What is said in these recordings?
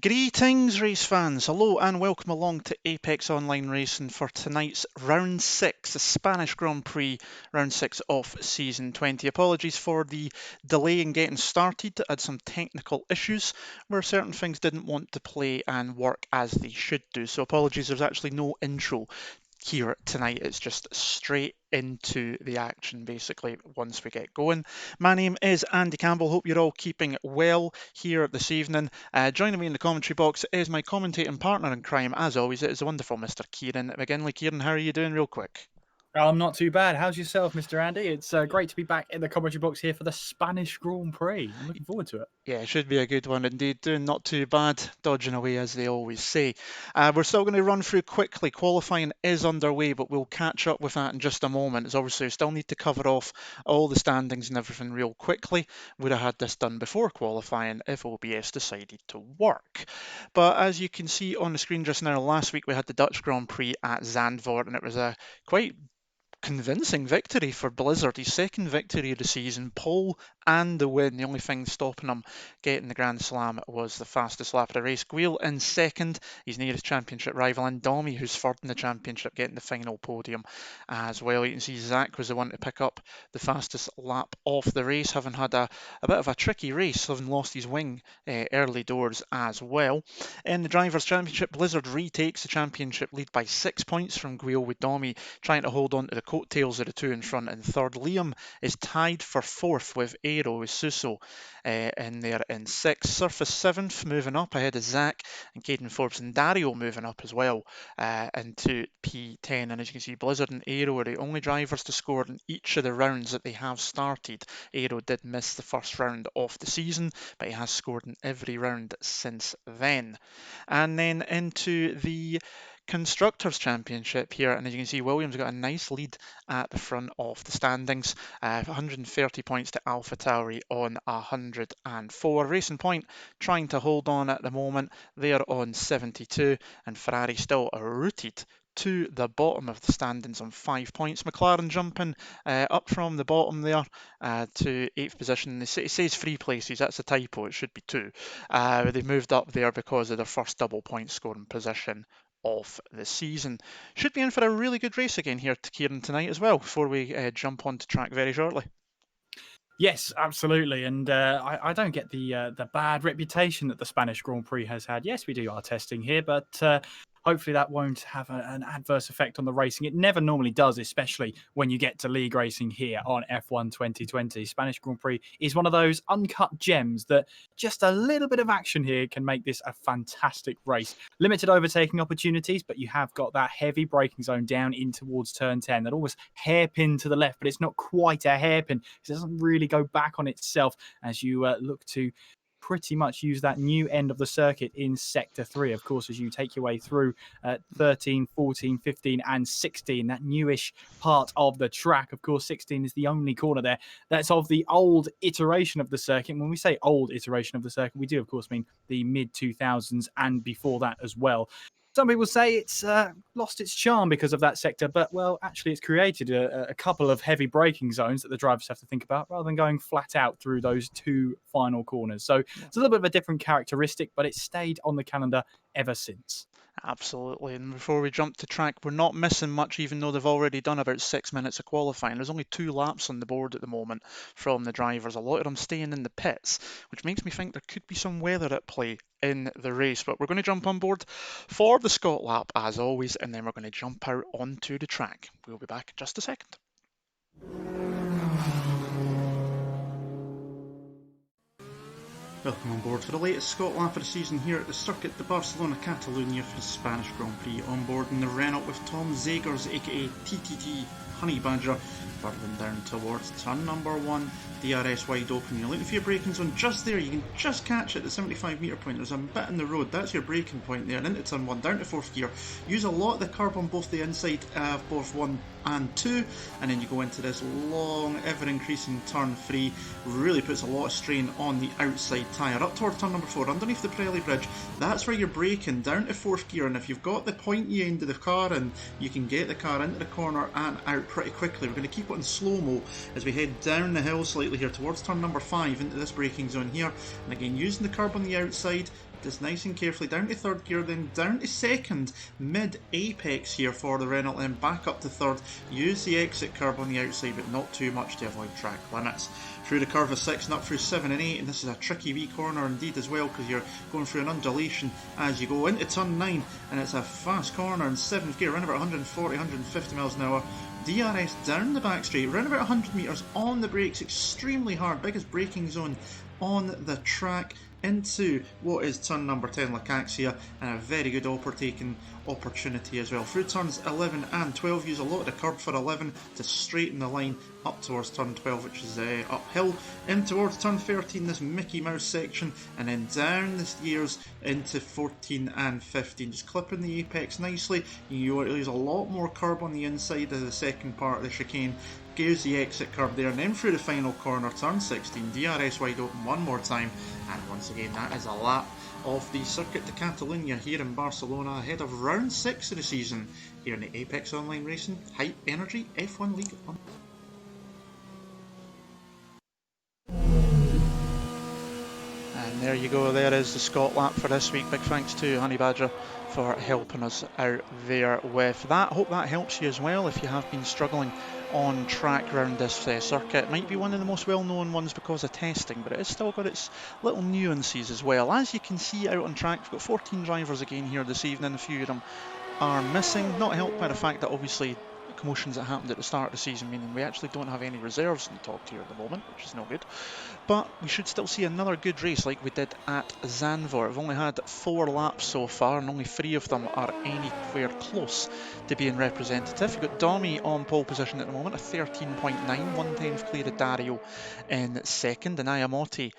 Greetings race fans, hello and welcome along to Apex Online Racing for tonight's round 6, the Spanish Grand Prix, round 6 of season 20. Apologies for the delay in getting started. I had some technical issues where certain things didn't want to play and work as they should do, so apologies, there's actually no intro here tonight. It's just straight into the action basically once we get going. My name is Andy Campbell. Hope you're all keeping well here this evening. Joining me in the commentary box is my commentating partner in crime, as always. It is the wonderful Mr. Kieran McGinley. Kieran, how are you doing real quick? I'm not too bad. How's yourself, Mr. Andy? It's great to be back in the commentary box here for the Spanish Grand Prix. I'm looking forward to it. Yeah, it should be a good one indeed. Doing not too bad, dodging away as they always say. We're still going to run through quickly. Qualifying is underway, but we'll catch up with that in just a moment. As obviously we still need to cover off all the standings and everything real quickly. Would have had this done before qualifying if OBS decided to work. But as you can see on the screen just now, last week we had the Dutch Grand Prix at Zandvoort, and it was a quite convincing victory for Blizzard, his second victory of the season, pole and the win. The only thing stopping him getting the Grand Slam was the fastest lap of the race. Guil in second, his nearest championship rival, and Domi, who's third in the championship, getting the final podium as well. You can see Zach was the one to pick up the fastest lap of the race, having had a bit of a tricky race, having lost his wing early doors as well. In the Drivers' Championship, Blizzard retakes the championship lead by 6 points from Guil, with Domi trying to hold on to the coattails of the two in front in third. Liam is tied for fourth with Aero, with Suso in there in sixth. Surface seventh, moving up ahead of Zach and Caden Forbes, and Dario moving up as well into P10. And as you can see, Blizzard and Aero are the only drivers to score in each of the rounds that they have started. Aero did miss the first round of the season, but he has scored in every round since then. And then into the Constructors' Championship here, and as you can see, Williams got a nice lead at the front of the standings, 130 points to AlphaTauri on 104. Racing Point trying to hold on at the moment, they're on 72, and Ferrari still rooted to the bottom of the standings on 5 points. McLaren jumping up from the bottom there to 8th position. It says 3 places, that's a typo, it should be 2. They've moved up there because of their first double point scoring position of the season. Should be in for a really good race again here to Kieran tonight as well, before we jump onto track very shortly. Yes, absolutely. And I don't get the bad reputation that the Spanish Grand Prix has had. Yes, we do our testing here, but hopefully that won't have an adverse effect on the racing. It never normally does, especially when you get to league racing here on F1 2020. Spanish Grand Prix is one of those uncut gems that just a little bit of action here can make this a fantastic race. Limited overtaking opportunities, but you have got that heavy braking zone down in towards turn 10 that almost hairpin to the left, but it's not quite a hairpin because it doesn't really go back on itself as you look to pretty much use that new end of the circuit in Sector 3. Of course, as you take your way through 13, 14, 15 and 16, that newish part of the track. Of course, 16 is the only corner there that's of the old iteration of the circuit. When we say old iteration of the circuit, we do, of course, mean the mid-2000s and before that as well. Some people say it's lost its charm because of that sector, but, well, actually it's created a couple of heavy braking zones that the drivers have to think about rather than going flat out through those 2 final corners. So it's a little bit of a different characteristic, but it's stayed on the calendar ever since. Absolutely. And before we jump to track, we're not missing much, even though they've already done about 6 minutes of qualifying. There's only 2 laps on the board at the moment from the drivers. A lot of them staying in the pits, which makes me think there could be some weather at play in the race. But we're going to jump on board for the Scott lap as always, and then we're going to jump out onto the track. We'll be back in just a second. Welcome on board for the latest Scott lap of the season here at the circuit de Barcelona, Catalonia for the Spanish Grand Prix. On board in the Renault with Tom Zegers, aka TTT Honey Badger, furthering down towards turn number 1. DRS wide open. You're looking for your braking zone just there. You can just catch it at the 75 metre point. There's a bit in the road. That's your braking point there. And into turn 1, down to 4th gear. Use a lot of the curb on both the inside of both 1 and 2. And then you go into this long, ever increasing turn 3. Really puts a lot of strain on the outside tyre. Up toward turn number 4, underneath the Pirelli bridge. That's where you're braking, down to 4th gear. And if you've got the pointy end of the car, and you can get the car into the corner and out pretty quickly. We're going to keep it in slow-mo as we head down the hill slightly here towards turn number 5 into this braking zone here, and again using the curb on the outside, just nice and carefully down to third gear, then down to second, mid-apex here for the Renault, then back up to third, use the exit curb on the outside, but not too much to avoid track limits. Through the curve of 6 and up through 7 and 8, and this is a tricky wee corner indeed as well, because you're going through an undulation as you go into turn 9, and it's a fast corner in 7th gear, around about 140, 150 miles an hour. DRS down the back straight, around about 100 metres on the brakes, extremely hard, biggest braking zone on the track, into what is turn number 10 Lucaxia, and a very good overtaking opportunity as well. Through turns 11 and 12, use a lot of the curb for 11 to straighten the line up towards turn 12, which is uphill, in towards turn 13, this Mickey Mouse section, and then down the gears into 14 and 15, just clipping the apex nicely. You want to use a lot more curb on the inside of the second part of the chicane, use the exit curb there, and then through the final corner, turn 16, DRS wide open one more time, and once again that is a lap of the Circuit de Catalunya here in Barcelona, ahead of round 6 of the season here in the Apex Online Racing Hype Energy F1 League. And there you go, there is the Scott lap for this week. Big thanks to Honey Badger for helping us out there with that. Hope that helps you as well if you have been struggling on track around this circuit. It might be one of the most well-known ones because of testing, but it has still got its little nuances as well. As you can see out on track, we've got 14 drivers again here this evening. A few of them are missing, not helped by the fact that obviously commotions that happened at the start of the season, meaning we actually don't have any reserves in the top tier at the moment, which is no good. But we should still see another good race like we did at Zandvoort. We've only had 4 laps so far, and only 3 of them are anywhere close to being representative. We've got Domi on pole position at the moment, a 13.9, 1/10 clear of Dario in second, and Ayamotti,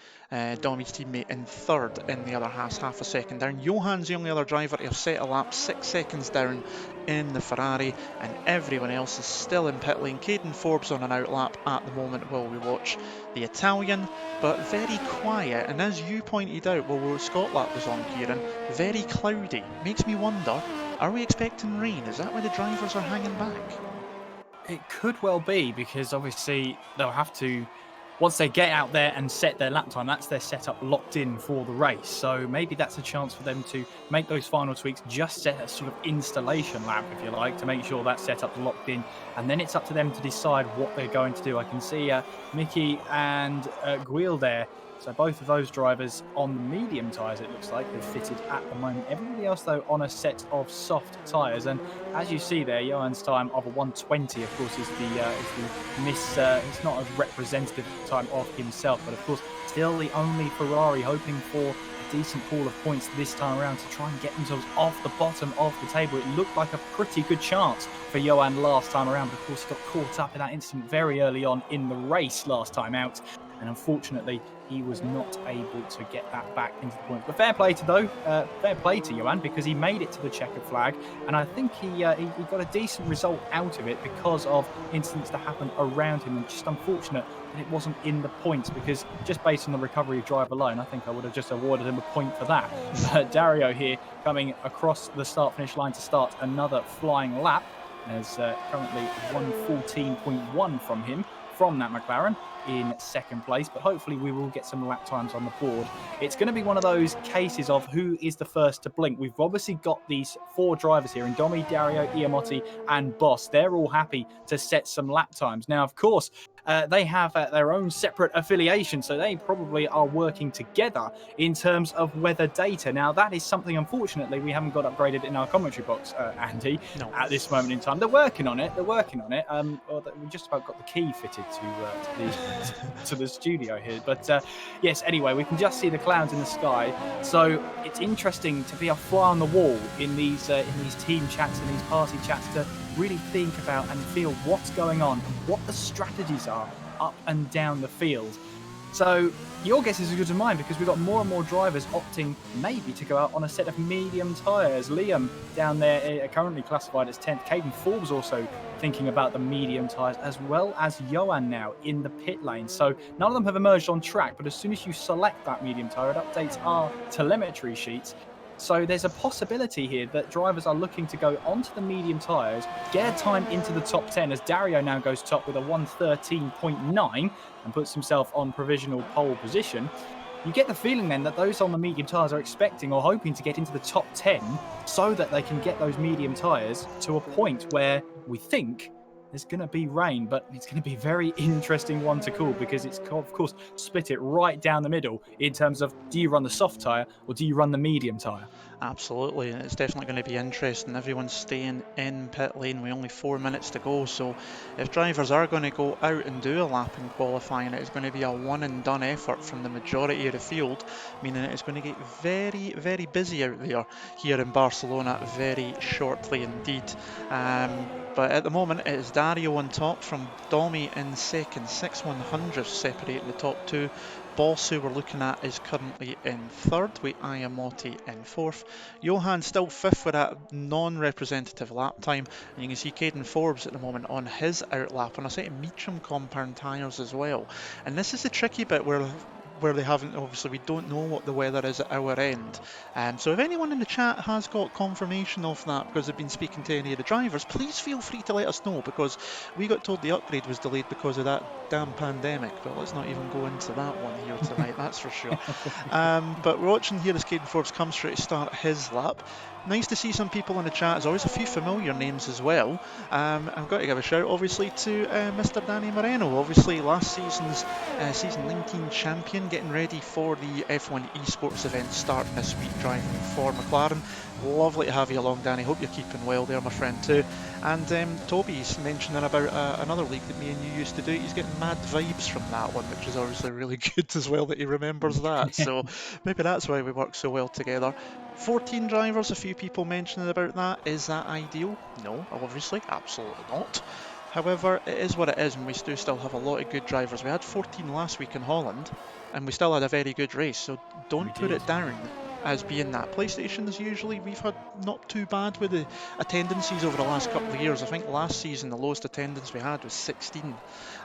Domi's teammate, in third, in the other half a second down. Johan's the only other driver to have set a lap, 6 seconds down in the Ferrari, and everyone else is still in pit lane. Caden Forbes on an outlap at the moment while we watch the Italian, but very quiet, and as you pointed out while Scott lap was on, Kieran, very cloudy. Makes me wonder, are we expecting rain? Is that why the drivers are hanging back? It could well be, because obviously they'll have to, once they get out there and set their lap time, that's their setup locked in for the race. So maybe that's a chance for them to make those final tweaks, just set a sort of installation lap, if you like, to make sure that setup's locked in. And then it's up to them to decide what they're going to do. I can see Mickey and Guil there. So both of those drivers on the medium tyres, it looks like, they've fitted at the moment. Everybody else, though, on a set of soft tyres. And as you see there, Johan's time of a 1:20, of course, is it's not a representative time of himself, but of course, still the only Ferrari hoping for a decent haul of points this time around to try and get themselves off the bottom of the table. It looked like a pretty good chance for Johan last time around, but of course, he got caught up in that incident very early on in the race last time out. And unfortunately, he was not able to get that back into the points. But fair play to Johan, because he made it to the checkered flag, and I think he got a decent result out of it because of incidents that happened around him. And just unfortunate that it wasn't in the points, because just based on the recovery drive alone, I think I would have just awarded him a point for that. Dario here coming across the start-finish line to start another flying lap. There's currently 1:14.1 from him from that McLaren in second place, but hopefully we will get some lap times on the board. It's going to be one of those cases of who is the first to blink. We've obviously got these 4 drivers here, and Domi, Dario, Iamotti and Boss. They're all happy to set some lap times. Now, of course, they have their own separate affiliation, so they probably are working together in terms of weather data. Now, that is something, unfortunately, we haven't got upgraded in our commentary box, Andy, at this moment in time. They're working on it. We just about got the key fitted to the studio here. But yes, anyway, we can just see the clouds in the sky. So it's interesting to be a fly on the wall in these team chats and these party chats to really think about and feel what's going on, what the strategies are up and down the field. So your guess is as good as mine, because we've got more and more drivers opting maybe to go out on a set of medium tyres. Liam down there currently classified as 10th. Caden Forbes also thinking about the medium tyres, as well as Johan now in the pit lane. So none of them have emerged on track, but as soon as you select that medium tyre, it updates our telemetry sheets. So there's a possibility here that drivers are looking to go onto the medium tyres, get a time into the top 10, as Dario now goes top with a 1:13.9 and puts himself on provisional pole position. you get the feeling then that those on the medium tyres are expecting or hoping to get into the top 10 so that they can get those medium tyres to a point where we think there's going to be rain, but it's going to be a very interesting one to call because it's, of course, split it right down the middle in terms of do you run the soft tyre or do you run the medium tyre? Absolutely, and it's definitely going to be interesting. Everyone's staying in pit lane with only 4 minutes to go, so if drivers are going to go out and do a lap in qualifying, it's going to be a one and done effort from the majority of the field, meaning it's going to get very, very busy out there here in Barcelona very shortly indeed. But at the moment, it is Dario on top from Domi in second, 6/100 separating the top two. Boss, who we're looking at, is currently in third, with Ayamote in fourth. Johan still fifth with that non-representative lap time, and you can see Caden Forbes at the moment on his outlap on a set of Meacham compound tyres as well. And this is the tricky bit where they haven't, obviously we don't know what the weather is at our end. So if anyone in the chat has got confirmation of that because they've been speaking to any of the drivers, please feel free to let us know, because we got told the upgrade was delayed because of that damn pandemic, but let's not even go into that one here tonight, that's for sure. But we're watching here as Caden Forbes comes through to start his lap. Nice to see some people in the chat. There's always a few familiar names as well. I've got to give a shout, obviously, to Mr. Danny Moreno. Obviously, last season's season 19 champion, getting ready for the F1 esports event starting this week, driving for McLaren. Lovely to have you along, Danny. Hope you're keeping well there, my friend, too. And Toby's mentioning about another league that me and you used to do. He's getting mad vibes from that one, which is obviously really good as well that he remembers that. So maybe that's why we work so well together. 14 drivers, a few people mentioning about that. Is that ideal? No, obviously, absolutely not. However, it is what it is, and we do still have a lot of good drivers. We had 14 last week in Holland, and we still had a very good race, so don't put it down as being that. PlayStations, usually we've had not too bad with the attendances over the last couple of years. I think last season the lowest attendance we had was 16 in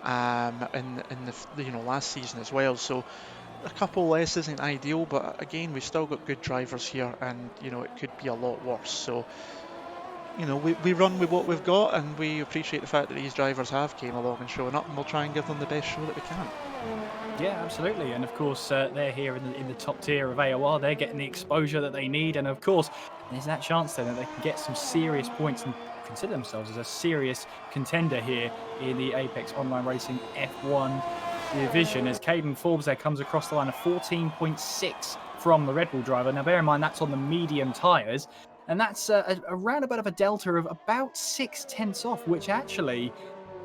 the last season as well. So a couple less isn't ideal, but again, we've still got good drivers here, and it could be a lot worse. So we run with what we've got, and we appreciate the fact that these drivers have came along and shown up, and we'll try and give them the best show that we can. Yeah, absolutely. And of course, they're here in the top tier of AOR. They're getting the exposure that they need. And of course, there's that chance then that they can get some serious points and consider themselves as a serious contender here in the Apex Online Racing F1 division. As Caden Forbes there comes across the line of 14.6 from the Red Bull driver. Now, bear in mind, that's on the medium tyres. And that's around about a delta of about 0.6 off, which actually,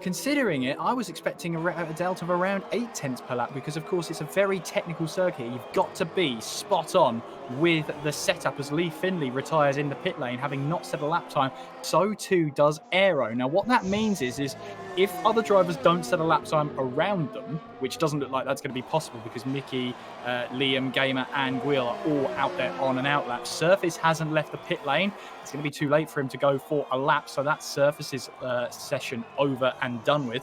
considering it, I was expecting a delta of around 0.8 per lap because, of course, it's a very technical circuit. You've got to be spot on with the setup as Lee Finley retires in the pit lane, having not set a lap time. So too does Aero. Now, what that means is if other drivers don't set a lap time around them, which doesn't look like that's going to be possible because Mickey, Liam, Gamer, and Will are all out there on an out lap. Surface hasn't left the pit lane. It's going to be too late for him to go for a lap, so that's Surface's session over and done with.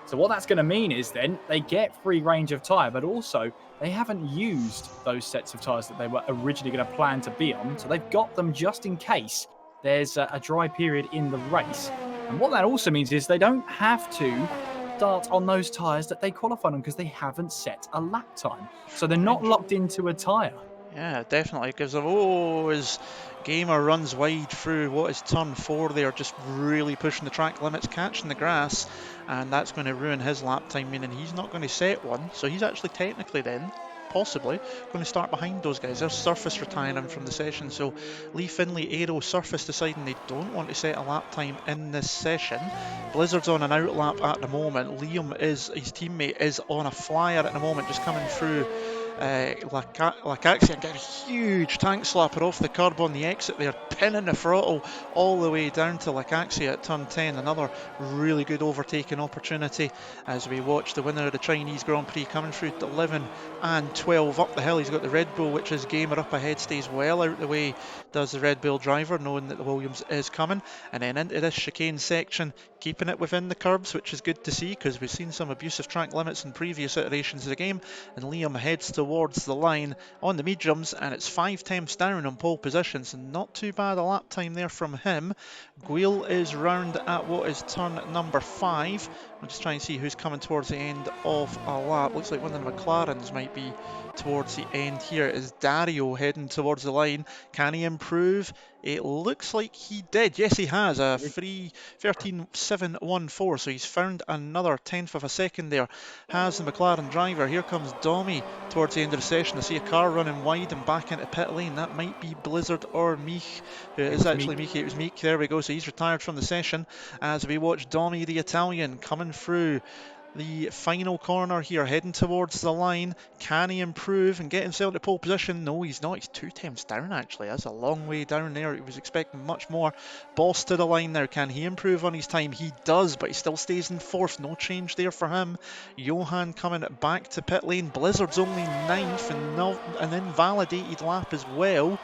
So what that's going to mean is then they get free range of tyre, but also they haven't used those sets of tyres that they were originally going to plan to be on. So they've got them just in case there's a dry period in the race. And what that also means is they don't have to start on those tyres that they qualified on because they haven't set a lap time. So they're not locked into a tyre. Yeah, definitely, because as Gamer runs wide through what is turn 4 there, just really pushing the track limits, catching the grass, and that's going to ruin his lap time, meaning he's not going to set one, so he's actually technically then possibly going to start behind those guys. There's Surface retiring him from the session, so Lee Finley, Aero, Surface deciding they don't want to set a lap time in this session. Blizzard's on an out lap at the moment. Liam, his teammate, is on a flyer at the moment, just coming through Lakaxia and getting a huge tank slapper off the curb on the exit there, pinning the throttle all the way down to Lakaxia at turn 10. Another really good overtaking opportunity as we watch the winner of the Chinese Grand Prix coming through to 11 and 12 up the hill. He's got the Red Bull, which is Gamer up ahead, stays well out the way, does the Red Bull driver, knowing that the Williams is coming. And then into this chicane section, keeping it within the curbs, which is good to see because we've seen some abusive track limits in previous iterations of the game. And Liam heads towards the line on the mediums, and it's 5 tenths down on pole position, so not too bad a lap time there from him. Guil is round at what is turn number 5. I'm just trying to see who's coming towards the end of a lap. Looks like one of the McLarens might be towards the end here. Is Dario heading towards the line? Can he improve? It looks like he did. Yes, he has. A free 13.714, so he's found another tenth of a second there. Has the McLaren driver. Here comes Domi towards the end of the session. I see a car running wide and back into pit lane. That might be Blizzard or Meek. It is actually Meek. It was Meek. There we go. So he's retired from the session as we watch Domi, the Italian, coming through the final corner here, heading towards the line. Can he improve and get himself to pole position? No, he's not. He's 2 tenths down, actually. That's a long way down there. He was expecting much more. Boss to the line now. Can he improve on his time? He does, but he still stays in 4th. No change there for him. Johan coming back to pit lane. Blizzard's only 9th and an invalidated lap as well.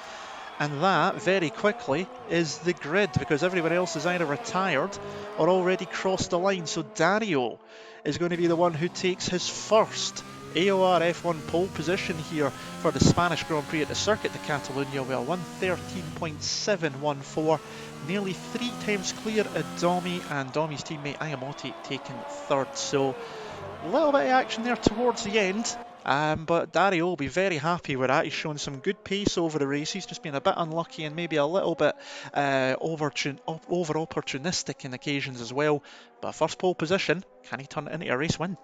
And that, very quickly, is the grid, because everyone else is either retired or already crossed the line. So Dario is going to be the one who takes his first AOR F1 pole position here for the Spanish Grand Prix at the Circuit de Catalunya. Well, 1:13.714, nearly 3 times clear of Domi, and Domi's teammate Ayamote taking 3rd. So a little bit of action there towards the end. But Dario will be very happy with that. He's shown some good pace over the race. He's just been a bit unlucky and maybe a little bit over opportunistic in occasions as well. But first pole position, can he turn it into a race win?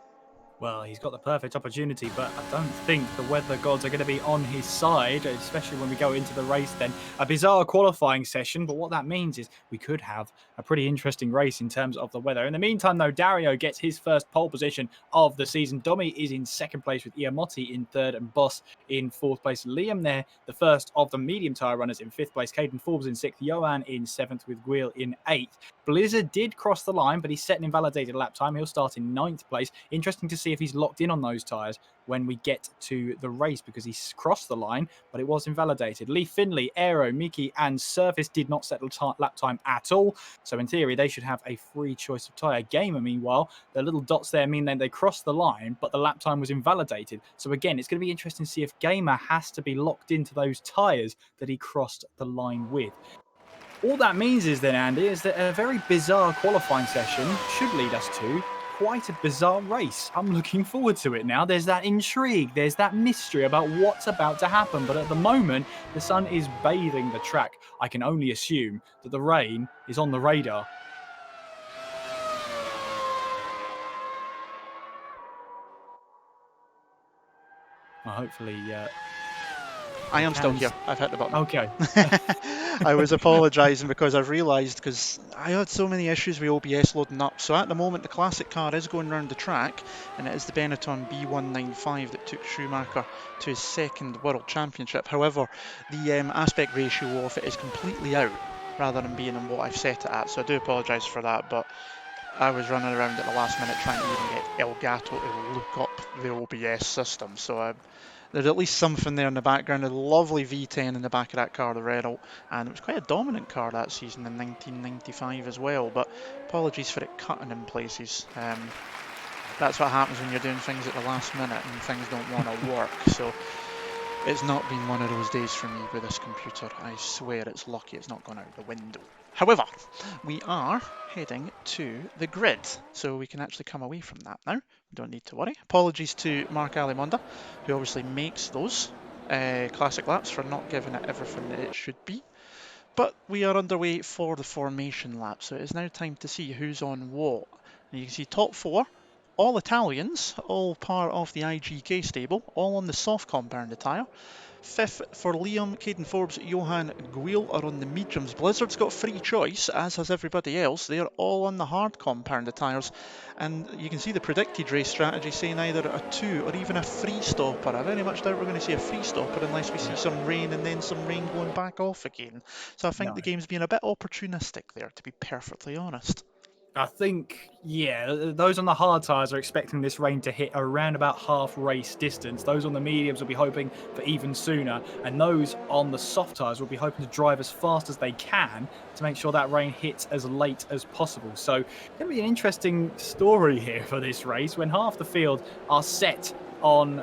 Well, he's got the perfect opportunity, but I don't think the weather gods are going to be on his side, especially when we go into the race then. A bizarre qualifying session, but what that means is we could have a pretty interesting race in terms of the weather. In the meantime, though, Dario gets his first pole position of the season. Domi is in 2nd place with Iamotti in 3rd and Boss in 4th place. Liam there, the first of the medium tyre runners in 5th place. Caden Forbes in 6th. Johan in 7th with Guil in 8th. Blizzard did cross the line, but he set an invalidated lap time. He'll start in 9th place. Interesting to see if he's locked in on those tyres when we get to the race, because he's crossed the line, but it was invalidated. Lee Finley, Aero, Miki, and Surface did not set the lap time at all. So in theory, they should have a free choice of tyre. Gamer, meanwhile, the little dots there mean that they crossed the line, but the lap time was invalidated. So again, it's going to be interesting to see if Gamer has to be locked into those tyres that he crossed the line with. All that means is then, Andy, is that a very bizarre qualifying session should lead us to quite a bizarre race. I'm looking forward to it now. There's that intrigue, there's that mystery about what's about to happen. But at the moment, the sun is bathing the track. I can only assume that the rain is on the radar. Well, hopefully... I am still here. I've hit the button. Okay. I was apologising because I've realised, because I had so many issues with OBS loading up. So at the moment, the classic car is going around the track, and it is the Benetton B195 that took Schumacher to his 2nd World Championship. However, the aspect ratio of it is completely out, rather than being on what I've set it at. So I do apologise for that, but I was running around at the last minute trying to even get Elgato to look up the OBS system. So there's at least something there in the background. A lovely V10 in the back of that car, the Red Alt, and it was quite a dominant car that season in 1995 as well. But apologies for it cutting in places. That's what happens when you're doing things at the last minute and things don't want to work. So it's not been one of those days for me with this computer. I swear it's lucky it's not gone out the window. However, we are heading to the grid, so we can actually come away from that now. We don't need to worry. Apologies to Mark Alimonda, who obviously makes those classic laps, for not giving it everything that it should be. But we are underway for the formation lap, so it is now time to see who's on what. And you can see top 4, all Italians, all part of the IGK stable, all on the soft compound tyre. 5th for Liam, Caden Forbes, Johan, Guil are on the mediums. Blizzard's got free choice, as has everybody else. They're all on the hard compound tyres. And you can see the predicted race strategy saying either a 2 or even a free stopper. I very much doubt we're going to see a free stopper unless we see some rain and then some rain going back off again. So I think the game's being a bit opportunistic there, to be perfectly honest. I think, yeah, those on the hard tyres are expecting this rain to hit around about half race distance. Those on the mediums will be hoping for even sooner. And those on the soft tyres will be hoping to drive as fast as they can to make sure that rain hits as late as possible. So it's going to be an interesting story here for this race when half the field are set on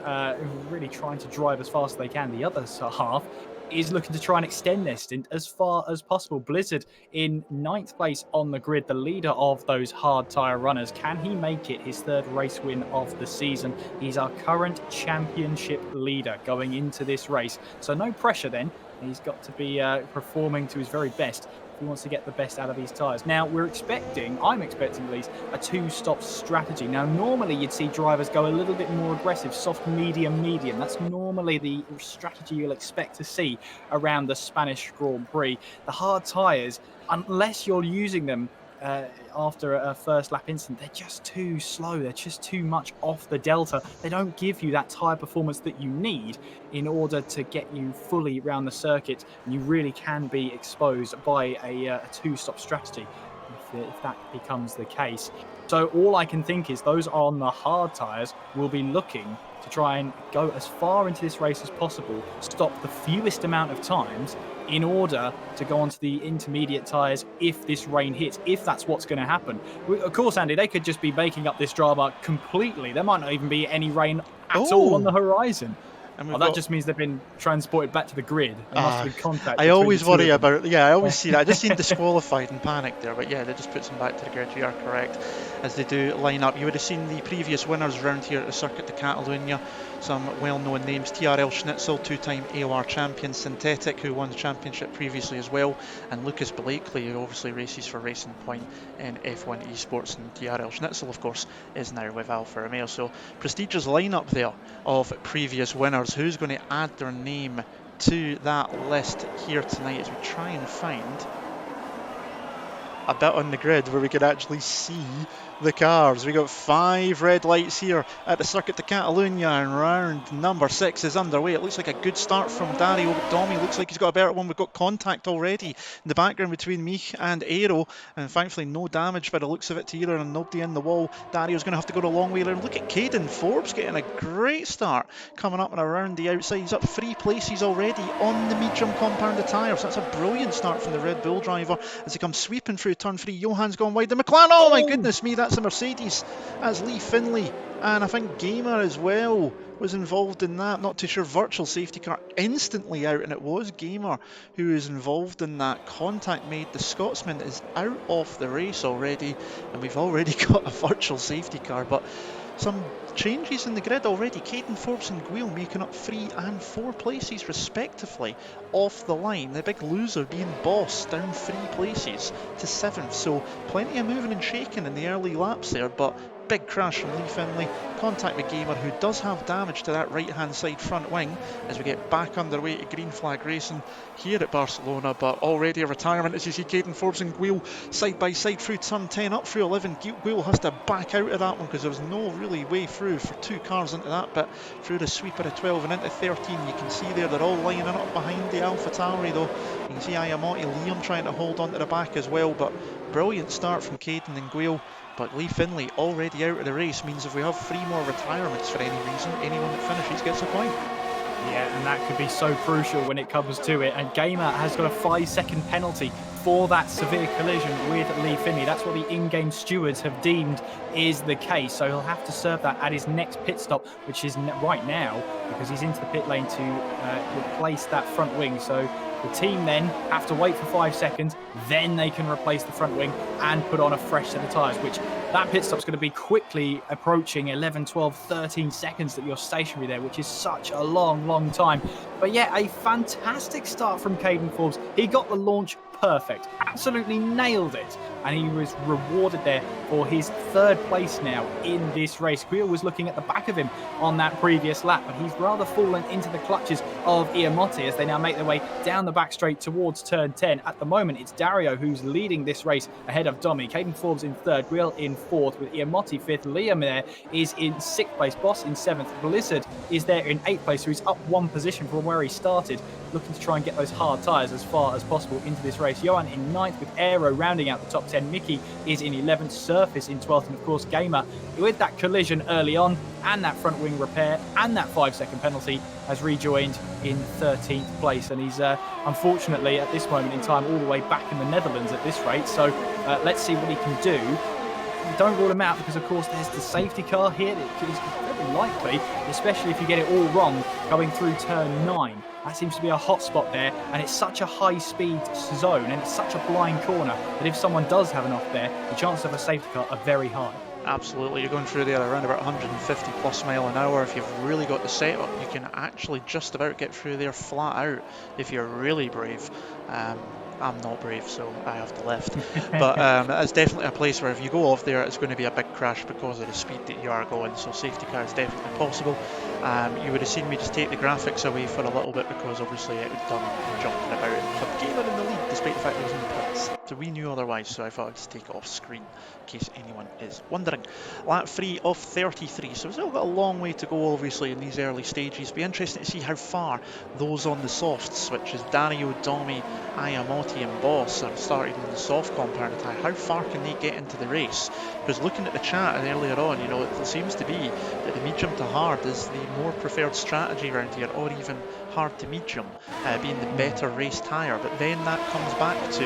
really trying to drive as fast as they can. The other half is looking to try and extend their stint as far as possible. Blizzard in 9th place on the grid, the leader of those hard tyre runners. Can he make it his 3rd race win of the season? He's our current championship leader going into this race. So no pressure then. He's got to be performing to his very best if he wants to get the best out of these tyres. Now, I'm expecting at least, a 2-stop strategy. Now, normally you'd see drivers go a little bit more aggressive, soft, medium, medium. That's normally the strategy you'll expect to see around the Spanish Grand Prix. The hard tyres, unless you're using them after a first lap incident, they're just too slow. They're just too much off the delta. They don't give you that tyre performance that you need in order to get you fully around the circuit, and you really can be exposed by a 2-stop strategy if that becomes the case. So all I can think is those on the hard tyres will be looking to try and go as far into this race as possible, stop the fewest amount of times in order to go onto the intermediate tyres if this rain hits, if that's what's going to happen. Of course, Andy, they could just be making up this drama completely. There might not even be any rain at all on the horizon. And that just means they've been transported back to the grid. There must have been contact. I always worry about, I always see that. I just seen disqualified and panicked there, but yeah, that just puts them back to the grid. You are correct, as they do line up. You would have seen the previous winners round here at the Circuit de Catalunya. Some well-known names: TRL Schnitzel, 2-time AOR champion; Synthetic, who won the championship previously as well; and Lucas Blakely, who obviously races for Racing Point in F1 Esports. And TRL Schnitzel, of course, is now with Alfa Romeo. So prestigious lineup there of previous winners. Who's going to add their name to that list here tonight as we try and find a bit on the grid where we can actually see the cars? We got 5 red lights here at the Circuit de Catalunya, and round number 6 is underway. It looks like a good start from Dario Domi. Looks like he's got a better one. We've got contact already in the background between me and Aero, and thankfully no damage by the looks of it to either, and nobody in the wall. Dario's going to have to go the long way around. Look at Caden Forbes getting a great start coming up and around the outside. He's up 3 places already on the medium compounded tyres. That's a brilliant start from the Red Bull driver as he comes sweeping through turn 3. Johan's gone wide. The McLaren, oh my goodness me, that's a Mercedes. That's Lee Finlay, and I think Gamer as well was involved in that. Not too sure. Virtual safety car instantly out, and it was Gamer who is involved in that. Contact made. The Scotsman is out of the race already, and we've already got a virtual safety car. But some changes in the grid already. Caden Forbes and Guile making up 3 and 4 places respectively off the line. The big loser being Boss down 3 places to 7th. So plenty of moving and shaking in the early laps there, but big crash from Lee Finlay. Contact with Gamer, who does have damage to that right hand side front wing as we get back underway to green flag racing here at Barcelona. But already a retirement as you see Caden Forbes and Guile side by side through turn 10 up through 11. Guile has to back out of that one because there was no really way through for 2 cars into that bit through the sweeper of 12 and into 13. You can see there they're all lining up behind the AlphaTauri though. You can see Ayamote, Liam trying to hold onto the back as well, but brilliant start from Caden and Guile. But Lee Finlay already out of the race means if we have 3 more retirements for any reason, anyone that finishes gets a point. Yeah, and that could be so crucial when it comes to it. And Gamer has got a 5-second penalty for that severe collision with Lee Finlay. That's what the in-game stewards have deemed is the case. So he'll have to serve that at his next pit stop, which is right now, because he's into the pit lane to replace that front wing. So the team then have to wait for 5 seconds, then they can replace the front wing and put on a fresh set of tyres, which that pit stop's going to be quickly approaching 11, 12, 13 seconds that you're stationary there, which is such a long time. But yeah, a fantastic start from Caden Forbes. He got the launch perfect, absolutely nailed it, and he was rewarded there for his 3rd place now in this race. Guile was looking at the back of him on that previous lap, but he's rather fallen into the clutches of Iamotti as they now make their way down the back straight towards turn 10. At the moment, it's Dario who's leading this race ahead of Domi. Caden Forbes in 3rd, Guile in 4th, with Iamotti 5th. Liam there is in 6th place, Boss in 7th. Blizzard is there in 8th place, so he's up 1 position from where he started, looking to try and get those hard tyres as far as possible into this race. race. Johan in 9th with Aero rounding out the top 10. Mickey is in 11th, Surface in 12th, and of course Gamer, with that collision early on and that front wing repair and that 5-second penalty, has rejoined in 13th place, and he's unfortunately at this moment in time all the way back in the Netherlands at this rate. So let's see what he can do. Don't rule him out, because of course there's the safety car here that is very likely, especially if you get it all wrong going through turn 9. That seems to be a hot spot there, and it's such a high speed zone and it's such a blind corner that if someone does have an off there, the chances of a safety car are very high. Absolutely, you're going through there around about 150 plus mile an hour. If you've really got the setup, you can actually just about get through there flat out if you're really brave. I'm not brave, so I have to left. But it's definitely a place where if you go off there, it's going to be a big crash because of the speed that you are going. So safety car is definitely possible. You would have seen me just take the graphics away for a little bit because obviously it had done jumping about. But Gamer in the lead, despite the fact it was in the pits. So we knew otherwise, so I thought I'd just take it off screen in case anyone is wondering. Lap 3 of 33, so we've still got a long way to go obviously in these early stages. Be interesting to see how far those on the softs, which is Dario, Domi, Ayamotti and Boss, are starting on the soft compound attack. How far can they get into the race? Because looking at the chat and earlier on, you know, it seems to be that the medium to hard is the more preferred strategy around here, or even hard to medium being the better race tyre. But then that comes back to,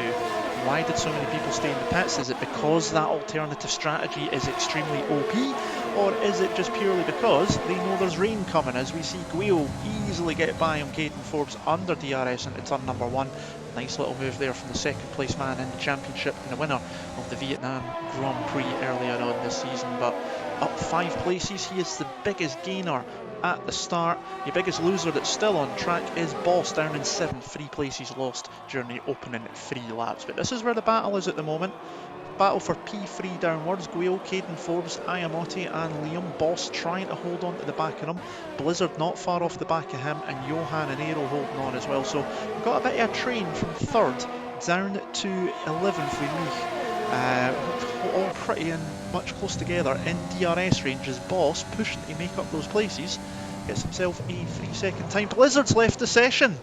why did so many people stay in the pits? Is it because that alternative strategy is extremely OP, or is it just purely because they know there's rain coming, as we see Guio easily get by on Caden Forbes under DRS into turn number 1. Nice little move there from the second place man in the championship and the winner of the Vietnam Grand Prix earlier on this season. But up 5 places, he is the biggest gainer at the start. Your biggest loser that's still on track is Boss, down in 7th, 3 places lost during the opening 3 laps. But this is where the battle is at the moment. Battle for P3 downwards. Guil, Caden Forbes, Ayamotti and Liam. Boss trying to hold on to the back of him. Blizzard not far off the back of him, and Johan and Aero holding on as well. So we've got a bit of a train from 3rd down to 11th with me. All pretty and much close together in DRS ranges. Boss pushing to make up those places. Gets himself a 3-second time. Blizzard's left the session.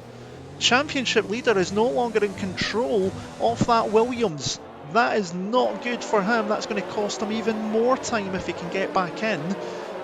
Championship leader is no longer in control of that Williams. That is not good for him. That's going to cost him even more time if he can get back in,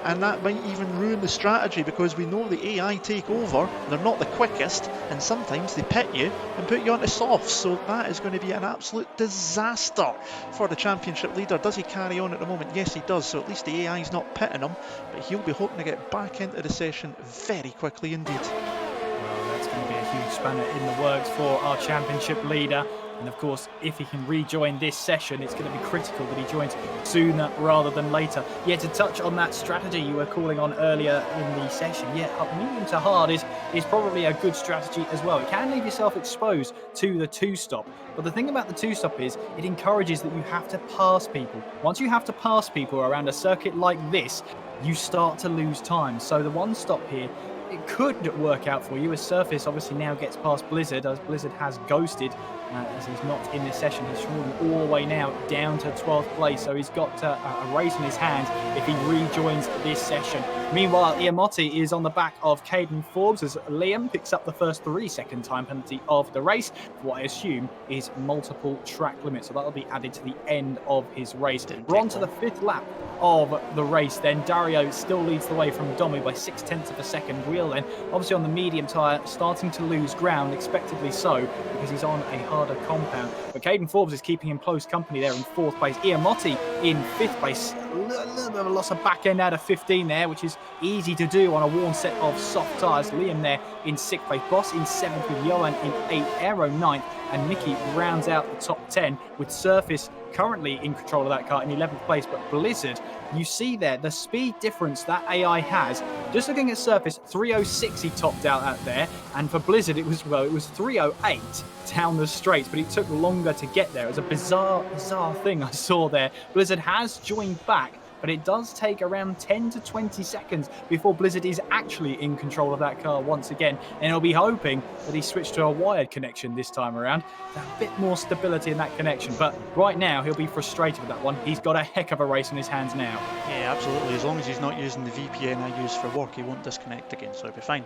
and that might even ruin the strategy, because we know the AI take over. They're not the quickest, and sometimes they pit you and put you onto softs, so that is going to be an absolute disaster for the championship leader. Does he carry on at the moment? Yes, he does, so at least the AI is not pitting him, but he'll be hoping to get back into the session very quickly indeed. Well, that's going to be a huge spanner in the works for our championship leader. And of course, if he can rejoin this session, it's going to be critical that he joins sooner rather than later. Yeah, to touch on that strategy you were calling on earlier in the session, yeah, medium to hard is probably a good strategy as well. It can leave yourself exposed to the 2-stop. But the thing about the 2-stop is it encourages that you have to pass people. Once you have to pass people around a circuit like this, you start to lose time. So the 1-stop here, it could work out for you, as Surface obviously now gets past Blizzard, as Blizzard has ghosted as he's not in this session. He's fallen all the way now down to 12th place, so he's got a race in his hands if he rejoins this session. Meanwhile, Iamotti is on the back of Caden Forbes as Liam picks up the first 3-second time penalty of the race, what I assume is multiple track limits, so that'll be added to the end of his race. We're on to the 5th lap of the race then. Dario still leads the way from Domi by 0.6 of a second. Wheel then, obviously on the medium tyre, starting to lose ground, expectedly so, because he's on a harder compound. But Caden Forbes is keeping him close company there in 4th place. Iamotti in 5th place. A little bit of a loss of back end out of 15 there, which is easy to do on a worn set of soft tyres. Liam there in 6th place. Boss in 7th with Johan in 8th. Aero 9th. And Mickey rounds out the top 10 with Surface currently in control of that car in 11th place. But Blizzard, you see there the speed difference that AI has. Just looking at Surface, 306 he topped out there, and for Blizzard it was 308 down the straights, but it took longer to get there. It was a bizarre thing I saw there. Blizzard has joined back but it does take around 10 to 20 seconds before Blizzard is actually in control of that car once again, and he'll be hoping that he switched to a wired connection this time around to have a bit more stability in that connection. But right now, he'll be frustrated with that one. He's got a heck of a race in his hands now. Yeah, absolutely. As long as he's not using the VPN I use for work, he won't disconnect again, so he'll be fine.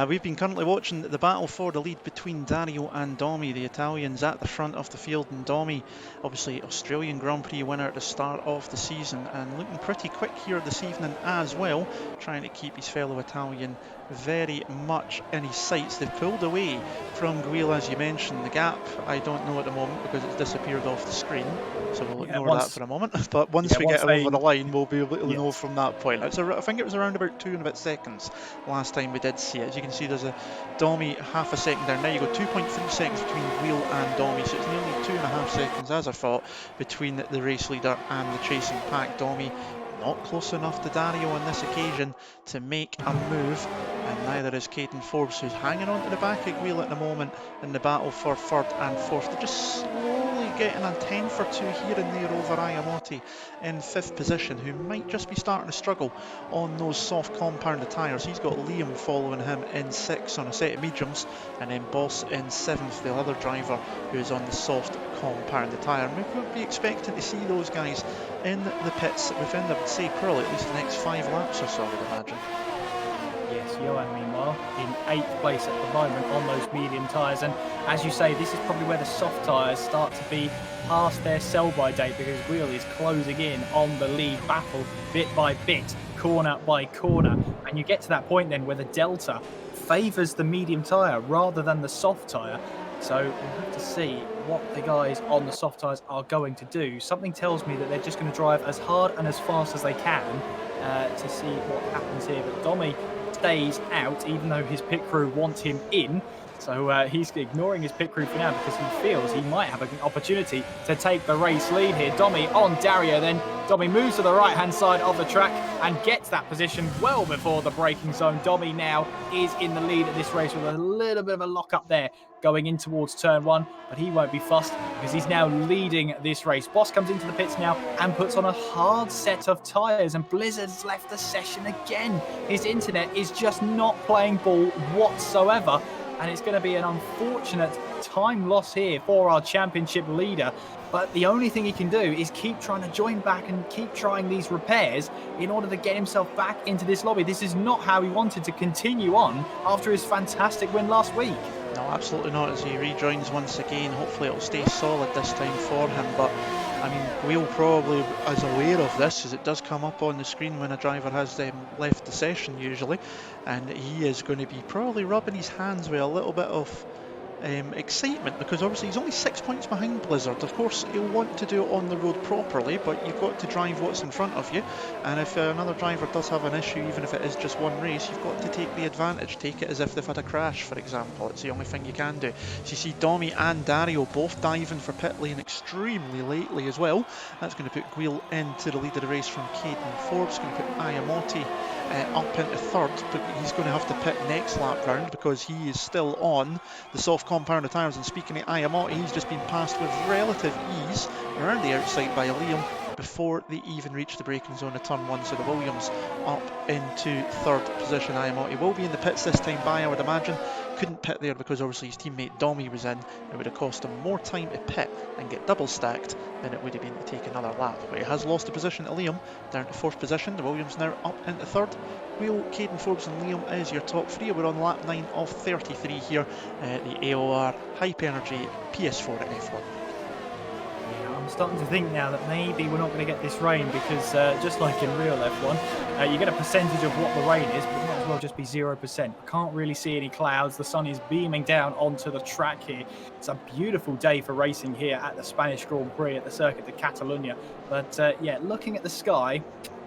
We've been currently watching the battle for the lead between Dario and Domi, the Italians at the front of the field, and Domi, obviously Australian Grand Prix winner at the start of the season, and looking pretty quick here this evening as well, trying to keep his fellow Italian very much in his sights. They've pulled away from Guil, as you mentioned. The gap, I don't know at the moment because it's disappeared off the screen, so we'll ignore that for a moment. But once we get over the line, we'll be able to know from that point. I think it was around about 2 and a bit seconds last time we did see it. As you can see, there's a Domi half a second there. Now you got 2.3 seconds between Guil and Domi, so it's nearly 2.5 seconds, as I thought, between the race leader and the chasing pack. Domi not close enough to Dario on this occasion to make a move, and neither is Caden Forbes, who's hanging on to the back of Guil at the moment in the battle for third and fourth. They're just slowly getting a 10 for 2 here and there over Ayamotti in 5th position, who might just be starting to struggle on those soft compounded tyres. He's got Liam following him in 6th on a set of mediums, and then Boss in 7th, the other driver who is on the soft compounded tyre. And we would be expecting to see those guys in the pits within, I would say, probably at least the next 5 laps or so, I would imagine. Yes, Johan, meanwhile, in 8th place at the moment on those medium tyres. And as you say, this is probably where the soft tyres start to be past their sell-by date, because Guil is closing in on the lead battle bit by bit, corner by corner. And you get to that point then where the delta favours the medium tyre rather than the soft tyre. So we'll have to see what the guys on the soft tyres are going to do. Something tells me that they're just going to drive as hard and as fast as they can to see what happens here. But Domi stays out, even though his pit crew wants him in. So he's ignoring his pit crew for now because he feels he might have an opportunity to take the race lead here. Domi on Dario then. Domi moves to the right-hand side of the track and gets that position well before the braking zone. Domi now is in the lead at this race with a little bit of a lock-up there going in towards turn 1, but he won't be fussed because he's now leading this race. Boss comes into the pits now and puts on a hard set of tyres, and Blizzard's left the session again. His internet is just not playing ball whatsoever, and it's going to be an unfortunate time loss here for our championship leader. But the only thing he can do is keep trying to join back and keep trying these repairs in order to get himself back into this lobby. This is not how he wanted to continue on after his fantastic win last week. No, absolutely not. As he rejoins once again, hopefully it'll stay solid this time for him. But I mean, Guil probably is aware of this, as it does come up on the screen when a driver has left the session usually, and he is going to be probably rubbing his hands with a little bit of excitement, because obviously he's only 6 points behind Blizzard. Of course, he'll want to do it on the road properly, but you've got to drive what's in front of you, and if another driver does have an issue, even if it is just one race, you've got to take the advantage. Take it as if they've had a crash, for example. It's the only thing you can do. So you see Domi and Dario both diving for pit lane extremely lately as well. That's going to put Guil into the lead of the race from Caden Forbes. Going to put Ayamotti up into third, but he's going to have to pit next lap round because he is still on the soft compounded tyres. And speaking of Ayamotti, he's just been passed with relative ease around the outside by Liam before they even reach the braking zone of turn 1. So the Williams up into third position. Ayamotti will be in the pits this time by, I would imagine. Couldn't pit there because obviously his teammate Domi was in. It would have cost him more time to pit and get double stacked than it would have been to take another lap. But he has lost the position to Liam, down to 4th position. The Williams now up into 3rd. Wheel, Caden Forbes and Liam is your top 3. We're on lap 9 of 33 here. The AOR Hype Energy PS4 at F1. I'm starting to think now that maybe we're not going to get this rain, because just like in real F1, you get a percentage of what the rain is, but it might as well just be 0%. I can't really see any clouds. The sun is beaming down onto the track here. It's a beautiful day for racing here at the Spanish Grand Prix at the Circuit de Catalunya. But yeah, looking at the sky,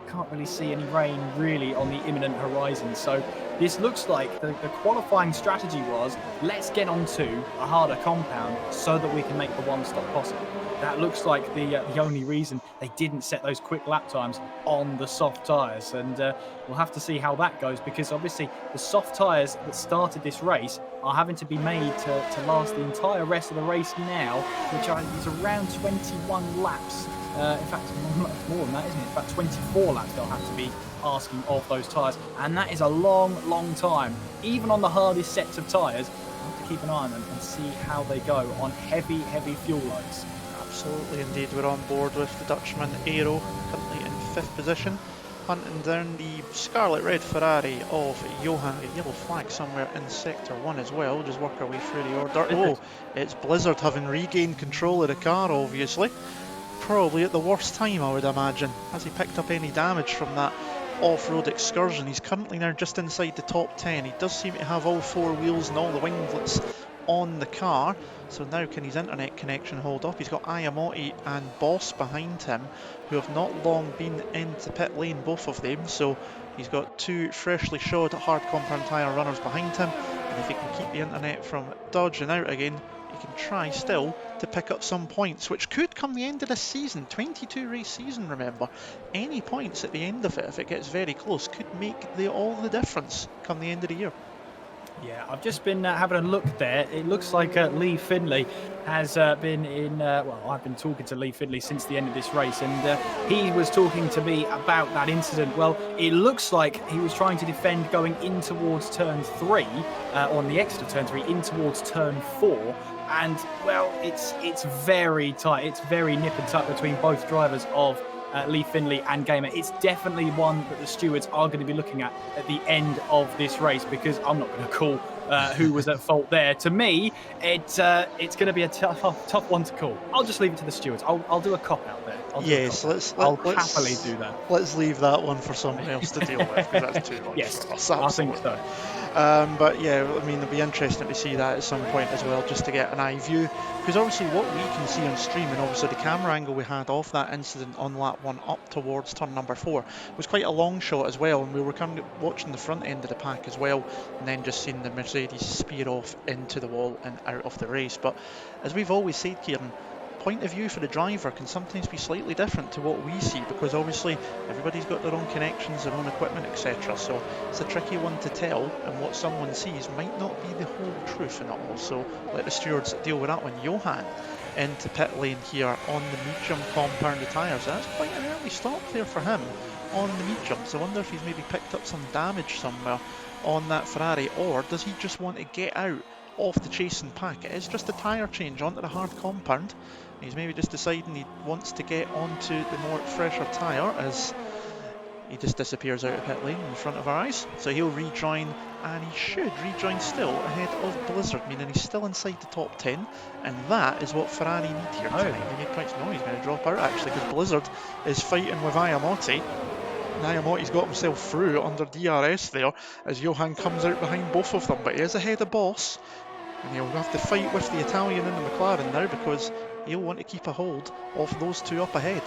can't really see any rain really on the imminent horizon. So this looks like the qualifying strategy was, let's get onto a harder compound so that we can make the one stop possible. That looks like the only reason they didn't set those quick lap times on the soft tyres. And we'll have to see how that goes, because obviously the soft tyres that started this race are having to be made to last the entire rest of the race now, which is around 21 laps In fact, more than that, isn't it? In fact, 24 laps they'll have to be asking of those tyres, and that is a long, long time. Even on the hardest sets of tyres, you have to keep an eye on them and see how they go on heavy, heavy fuel loads. Absolutely, indeed. We're on board with the Dutchman AOR, currently in 5th position, hunting down the scarlet red Ferrari of Johan. A yellow flag somewhere in sector 1 as well. Just work our way through the order. Oh, it's Blizzard having regained control of the car, obviously. Probably at the worst time, I would imagine. Has he picked up any damage from that off-road excursion? He's currently now just inside the top 10. He does seem to have all 4 wheels and all the winglets on the car, so now can his internet connection hold up? He's got Ayamotti and Boss behind him, who have not long been into pit lane, both of them, so he's got 2 freshly shod hard compound tyre runners behind him, and if he can keep the internet from dodging out again, he can try still to pick up some points, which could come the end of this season. 22 race season, remember. Any points at the end of it, if it gets very close, could make all the difference come the end of the year. Yeah, I've just been having a look there. It looks like Lee Findlay has been in, well, I've been talking to Lee Findlay since the end of this race, and he was talking to me about that incident. Well, it looks like he was trying to defend going in towards turn 3, on the exit of turn 3, in towards turn 4, and, well, it's very tight. It's very nip and tuck between both drivers of Lee Findlay and Gamer. It's definitely one that the stewards are going to be looking at the end of this race, because I'm not going to call who was at fault there. To me, it's going to be a tough one to call. I'll just leave it to the stewards. I'll do a cop out there. Yes, I'll happily do that. Let's leave that one for someone else to deal with, because that's too much yes, for us. I think so. But yeah, I mean, it'll be interesting to see that at some point as well, just to get an eye view, because obviously what we can see on stream, and obviously the camera angle we had of that incident on lap 1 up towards turn number 4 was quite a long shot as well, and we were kind of watching the front end of the pack as well, and then just seeing the Mercedes spear off into the wall and out of the race. But as we've always said, Kieran, point of view for the driver can sometimes be slightly different to what we see, because obviously everybody's got their own connections, their own equipment, etc. So it's a tricky one to tell, and what someone sees might not be the whole truth in it all. So let the stewards deal with that one. Johan into pit lane here on the medium compounded tyres. That's quite an early stop there for him on the mediums. I wonder if he's maybe picked up some damage somewhere on that Ferrari, or does he just want to get out off the chasing pack? It is just a tyre change onto the hard compound. He's maybe just deciding he wants to get onto the more fresher tyre as he just disappears out of pit lane in front of our eyes. So he'll rejoin, and he should rejoin still ahead of Blizzard, meaning he's still inside the top 10, and that is what Ferrari need here tonight. They need points. No, he's going to drop out actually, because Blizzard is fighting with Ayamotti. Ayamotti's got himself through under DRS there as Johan comes out behind both of them, but he is ahead of Boss, and he'll have to fight with the Italian in the McLaren now, because he'll want to keep a hold of those two up ahead.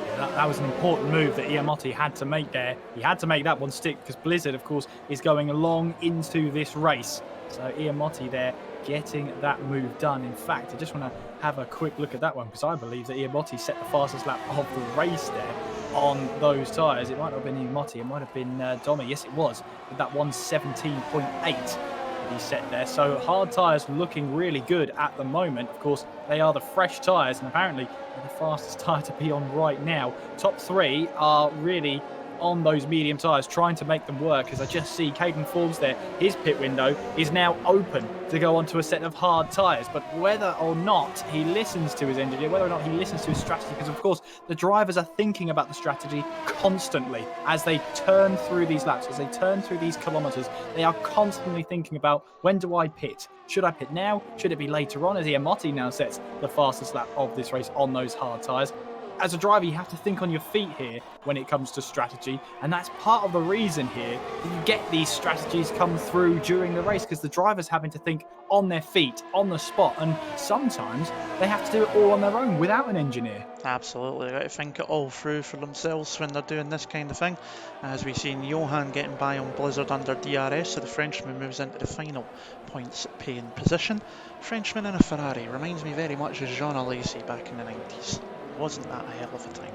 Yeah, that was an important move that Ayamotti had to make there. He had to make that one stick, because Blizzard, of course, is going along into this race. So Ayamotti there getting that move done. In fact, I just want to have a quick look at that one, because I believe that Ayamotti set the fastest lap of the race there on those tyres. It might not have been Ayamotti, it might have been Domi. Yes, it was, with that 117.8 that he set there. So hard tyres looking really good at the moment. Of course, they are the fresh tyres, and apparently they're the fastest tyre to be on right now. Top 3 are really on those medium tyres, trying to make them work, as I just see Caden Forbes there, his pit window is now open to go onto a set of hard tyres. But whether or not he listens to his engineer, whether or not he listens to his strategy, because of course the drivers are thinking about the strategy constantly as they turn through these laps, as they turn through these kilometres, they are constantly thinking about, when do I pit? Should I pit now? Should it be later on? As Ayamotti now sets the fastest lap of this race on those hard tyres. As a driver, you have to think on your feet here when it comes to strategy, and that's part of the reason here that you get these strategies come through during the race, because the driver's having to think on their feet, on the spot, and sometimes they have to do it all on their own without an engineer. Absolutely, they got to think it all through for themselves when they're doing this kind of thing. As we've seen Johan getting by on Blizzard under DRS, so the Frenchman moves into the final points paying position. Frenchman in a Ferrari reminds me very much of Jean Alesi back in the 90s. Wasn't that a hell of a time?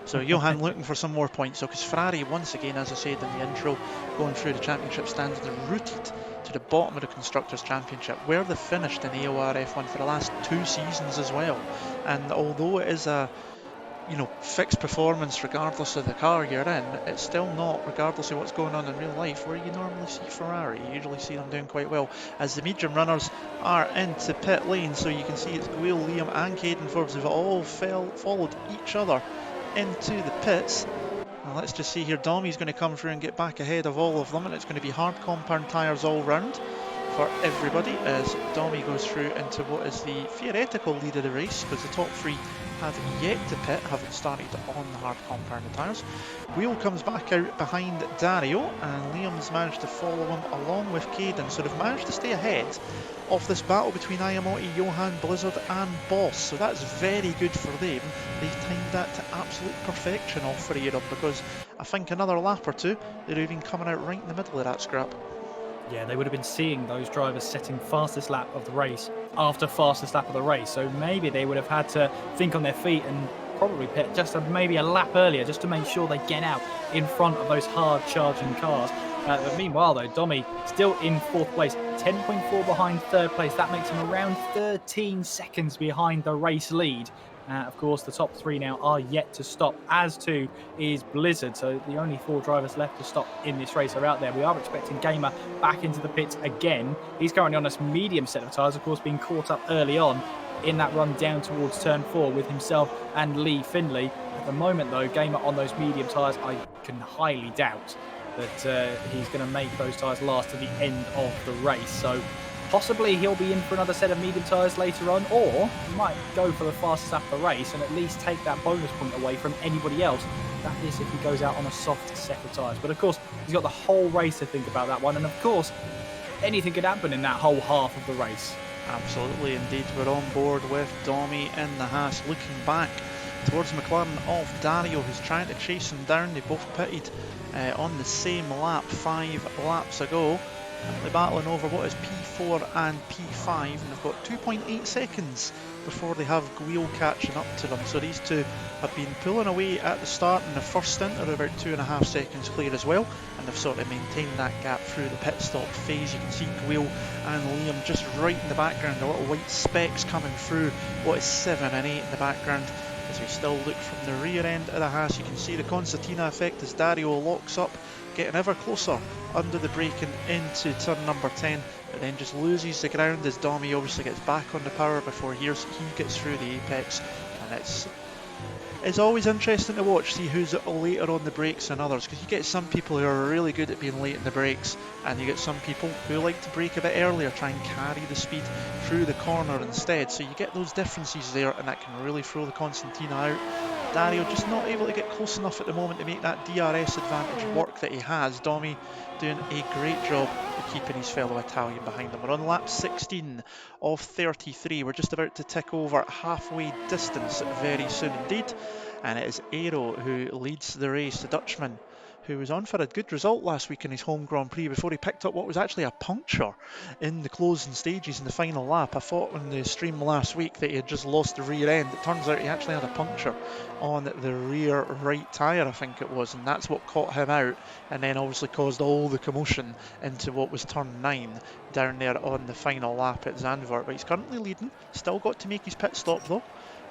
So Johan looking for some more points, so because Ferrari, once again, as I said in the intro, going through the championship stands, they're rooted to the bottom of the Constructors' Championship, where they've finished in AOR F1 for the last 2 seasons as well. And although it is a you know, fixed performance regardless of the car you're in. It's still not, regardless of what's going on in real life, where you normally see Ferrari. You usually see them doing quite well. As the medium runners are into pit lane, so you can see it's Guil, Liam and Caden Forbes have all followed each other into the pits. Now let's just see here, Dommy's going to come through and get back ahead of all of them, and it's going to be hard compound tyres all round for everybody as Dommy goes through into what is the theoretical lead of the race, because the top three have yet to pit, haven't started on the hard compound tyres. Wheel comes back out behind Dario, and Liam's managed to follow him along with Caden, so they've managed to stay ahead of this battle between Ayamote, Johan, Blizzard and Boss, so that's very good for them. They've timed that to absolute perfection, all three of them, because I think another lap or two, they're even coming out right in the middle of that scrap. Yeah, they would have been seeing those drivers setting fastest lap of the race after fastest lap of the race. So maybe they would have had to think on their feet and probably pit just maybe a lap earlier just to make sure they get out in front of those hard charging cars. But meanwhile, though, Dommy still in fourth place, 10.4 behind third place. That makes him around 13 seconds behind the race lead. Of course, the top three now are yet to stop, as too is Blizzard. So the only four drivers left to stop in this race are out there. We are expecting Gamer back into the pits again. He's currently on a medium set of tyres, of course, being caught up early on in that run down towards turn 4 with himself and Lee Finley. At the moment, though, Gamer on those medium tyres, I can highly doubt that he's going to make those tyres last to the end of the race. So possibly he'll be in for another set of medium tyres later on, or he might go for the fastest lap of the race and at least take that bonus point away from anybody else. That is if he goes out on a soft set of tyres. But of course, he's got the whole race to think about that one. And of course, anything could happen in that whole half of the race. Absolutely, indeed. We're on board with Dommy in the Haas, looking back towards McLaren of Dario, who's trying to chase him down. They both pitted on the same lap 5 laps ago. They're battling over what is P4 and P5, and they've got 2.8 seconds before they have Guil catching up to them. So these two have been pulling away at the start in the first stint. They're about 2.5 seconds clear as well, and they've sort of maintained that gap through the pit stop phase. You can see Guil and Liam just right in the background, the little white specks coming through what is 7 and 8 in the background. As we still look from the rear end of the Haas, you can see the concertina effect as Dario locks up, getting ever closer under the brake and into turn number 10, but then just loses the ground as Dommy obviously gets back on the power before he gets through the apex. And it's always interesting to watch, see who's later on the brakes than others, because you get some people who are really good at being late in the brakes, and you get some people who like to brake a bit earlier, try and carry the speed through the corner instead. So you get those differences there, and that can really throw the concertina out. Dario just not able to get close enough at the moment to make that DRS advantage work that he has. Dommy doing a great job of keeping his fellow Italian behind him. We're on lap 16 of 33. We're just about to tick over halfway distance very soon indeed. And it is Aero who leads the race, the Dutchman, who was on for a good result last week in his home Grand Prix before he picked up what was actually a puncture in the closing stages in the final lap. I thought on the stream last week that he had just lost the rear end. It turns out he actually had a puncture on the rear right tyre, I think it was, and that's what caught him out, and then obviously caused all the commotion into what was turn 9 down there on the final lap at Zandvoort. But he's currently leading, still got to make his pit stop though.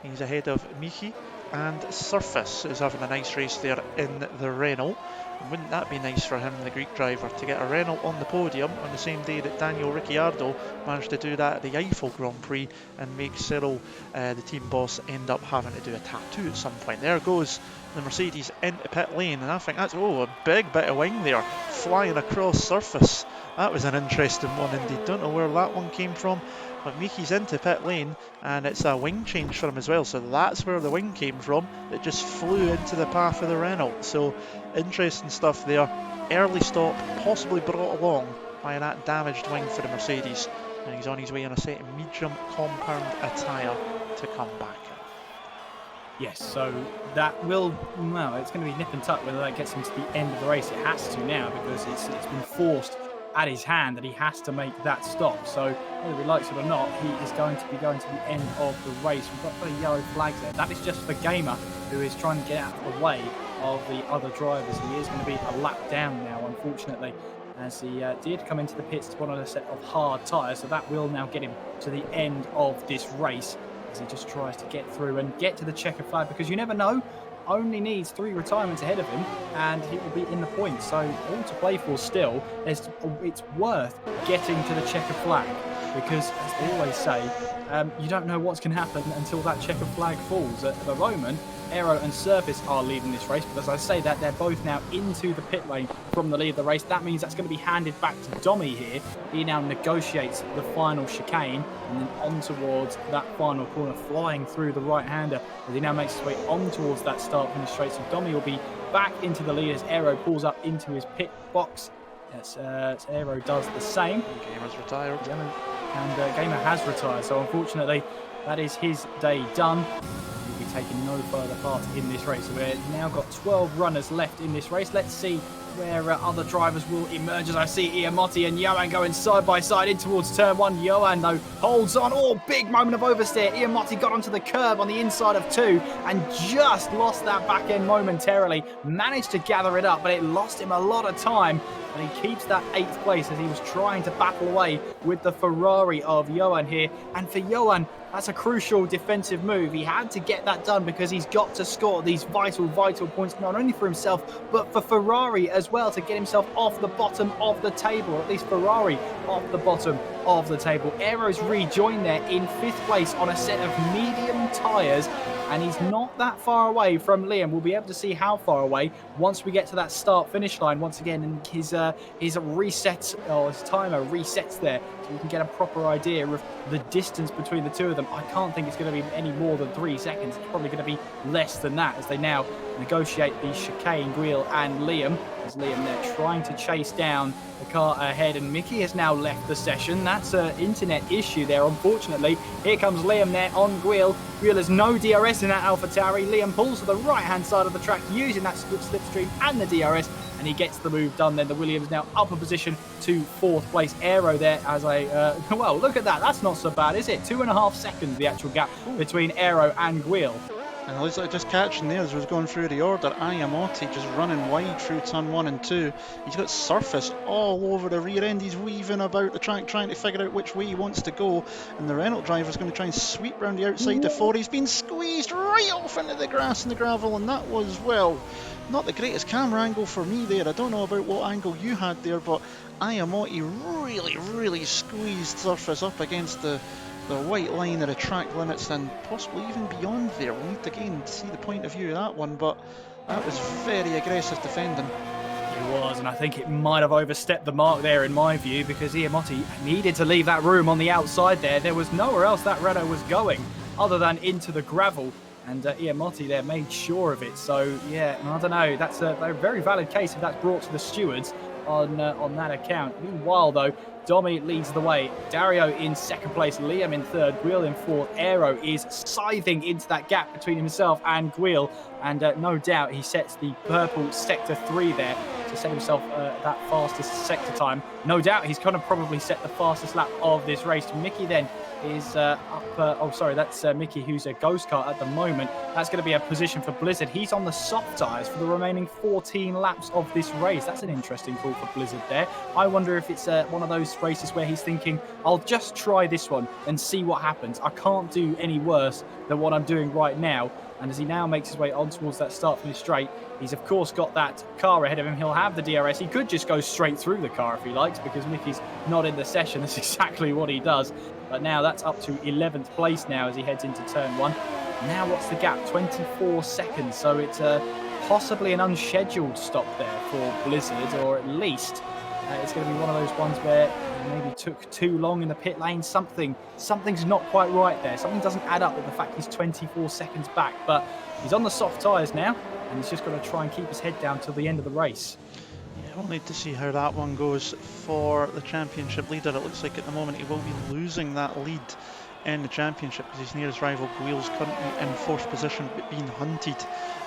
He's ahead of Michi, and Surface is having a nice race there in the Renault. And wouldn't that be nice for him, the Greek driver, to get a Renault on the podium on the same day that Daniel Ricciardo managed to do that at the Eiffel Grand Prix and make Cyril, the team boss, end up having to do a tattoo at some point. There goes the Mercedes into pit lane, and I think that's a big bit of wing there, flying across Surface. That was an interesting one indeed. Don't know where that one came from. But Miki's into pit lane, and it's a wing change for him as well, so that's where the wing came from. It just flew into the path of the Renault. So interesting stuff there. Early stop, possibly brought along by that damaged wing for the Mercedes, and he's on his way on a set of medium compound attire to come back. Yes, so that will, well, it's going to be nip and tuck whether that gets him to the end of the race. It has to now, because it's been forced at his hand that he has to make that stop. So whether he likes it or not, he is going to be going to the end of the race. We've got the yellow flags there. That is just for Gamer, who is trying to get out of the way of the other drivers. He is going to be a lap down now, unfortunately, as he did come into the pits to put on a set of hard tyres. So that will now get him to the end of this race. as he just tries to get through and get to the checker flag, because you never know. Only needs 3 retirements ahead of him and he will be in the points. So all to play for still. It's worth getting to the checker flag, because as they always say, you don't know what's going to happen until that checker flag falls. At the moment, Aero and Surface are leading this race, but as I say that, they're both now into the pit lane from the lead of the race. That means that's going to be handed back to Dommy here. He now negotiates the final chicane and then on towards that final corner, flying through the right-hander as he now makes his way on towards that start-finish straight. So Dommy will be back into the lead as Aero pulls up into his pit box. Yes, Aero does the same. Gamer's retired. And Gamer has retired, so unfortunately that is his day done. He'll be taking no further part in this race. So we've now got 12 runners left in this race. Let's see where other drivers will emerge, as I see Iamotti and Johan going side by side in towards turn 1. Johan, though, holds on. Oh, big moment of oversteer. Iamotti got onto the curb on the inside of 2 and just lost that back end momentarily. Managed to gather it up, but it lost him a lot of time. And he keeps that 8th place as he was trying to battle away with the Ferrari of Johan here. And for Johan, that's a crucial defensive move. He had to get that done because he's got to score these vital points, not only for himself, but for Ferrari as well, to get himself off the bottom of the table, or at least Ferrari off the bottom of the table. Aero's rejoined there in 5th place on a set of medium tyres, and he's not that far away from Liam. We'll be able to see how far away once we get to that start-finish line once again, and his reset, or his timer resets there, so we can get a proper idea of the distance between the two of them. I can't think it's going to be any more than 3 seconds. It's probably going to be less than that as they now negotiate the chicane, Gwil and Liam, as Liam there trying to chase down the car ahead, and Mickey has now left the session. That's an internet issue there, unfortunately. Here comes Liam there on Gwil. Gwil has no DRS in that AlphaTauri. Liam pulls to the right-hand side of the track using that slipstream and the DRS, and he gets the move done then. The Williams now up a position to 4th place. Aero there as well, look at that. That's not so bad, is it? 2.5 seconds, the actual gap between Aero and Gwil. And it looks like just catching there as I was going through the order, Iamotti just running wide through turn 1 and 2. He's got Surface all over the rear end. He's weaving about the track trying to figure out which way he wants to go, and the Renault driver's going to try and sweep round the outside to 4. He's been squeezed right off into the grass and the gravel, and that was, well, not the greatest camera angle for me there. I don't know about what angle you had there, but Iamotti really squeezed Surface up against the white line of the track limits, and possibly even beyond there. We'll need to again see the point of view of that one, but that was very aggressive defending. It was, and I think it might have overstepped the mark there in my view, because Iamotti needed to leave that room on the outside there. There was nowhere else that Renault was going other than into the gravel, and Iamotti there made sure of it. So yeah, I don't know, that's a very valid case if that's brought to the stewards on that account. Meanwhile though, Dommy leads the way. Dario in 2nd place, Liam in 3rd, Gwil in 4th. Aero is scything into that gap between himself and Gwil, and no doubt he sets the purple sector 3 there to set himself that fastest sector time. No doubt he's going to probably set the fastest lap of this race. Mickey then is that's Mickey, who's a ghost car at the moment. That's going to be a position for Blizzard. He's on the soft tyres for the remaining 14 laps of this race. That's an interesting call for Blizzard there. I wonder if it's one of those races where he's thinking, I'll just try this one and see what happens. I can't do any worse than what I'm doing right now. And as he now makes his way on towards that start-finish straight, he's of course got that car ahead of him. He'll have the DRS. He could just go straight through the car if he likes, because Mickey's not in the session. That's exactly what he does. But now that's up to 11th place now as he heads into turn 1. Now what's the gap? 24 seconds. So it's possibly an unscheduled stop there for Blizzard, or at least it's going to be one of those ones where maybe took too long in the pit lane. Something's not quite right there. Something doesn't add up with the fact he's 24 seconds back. But he's on the soft tyres now, and he's just got to try and keep his head down till the end of the race. Yeah, we'll need to see how that one goes for the championship leader. It looks like at the moment he will be losing that lead in the championship, because his nearest rival Gwil's currently in 4th position but being hunted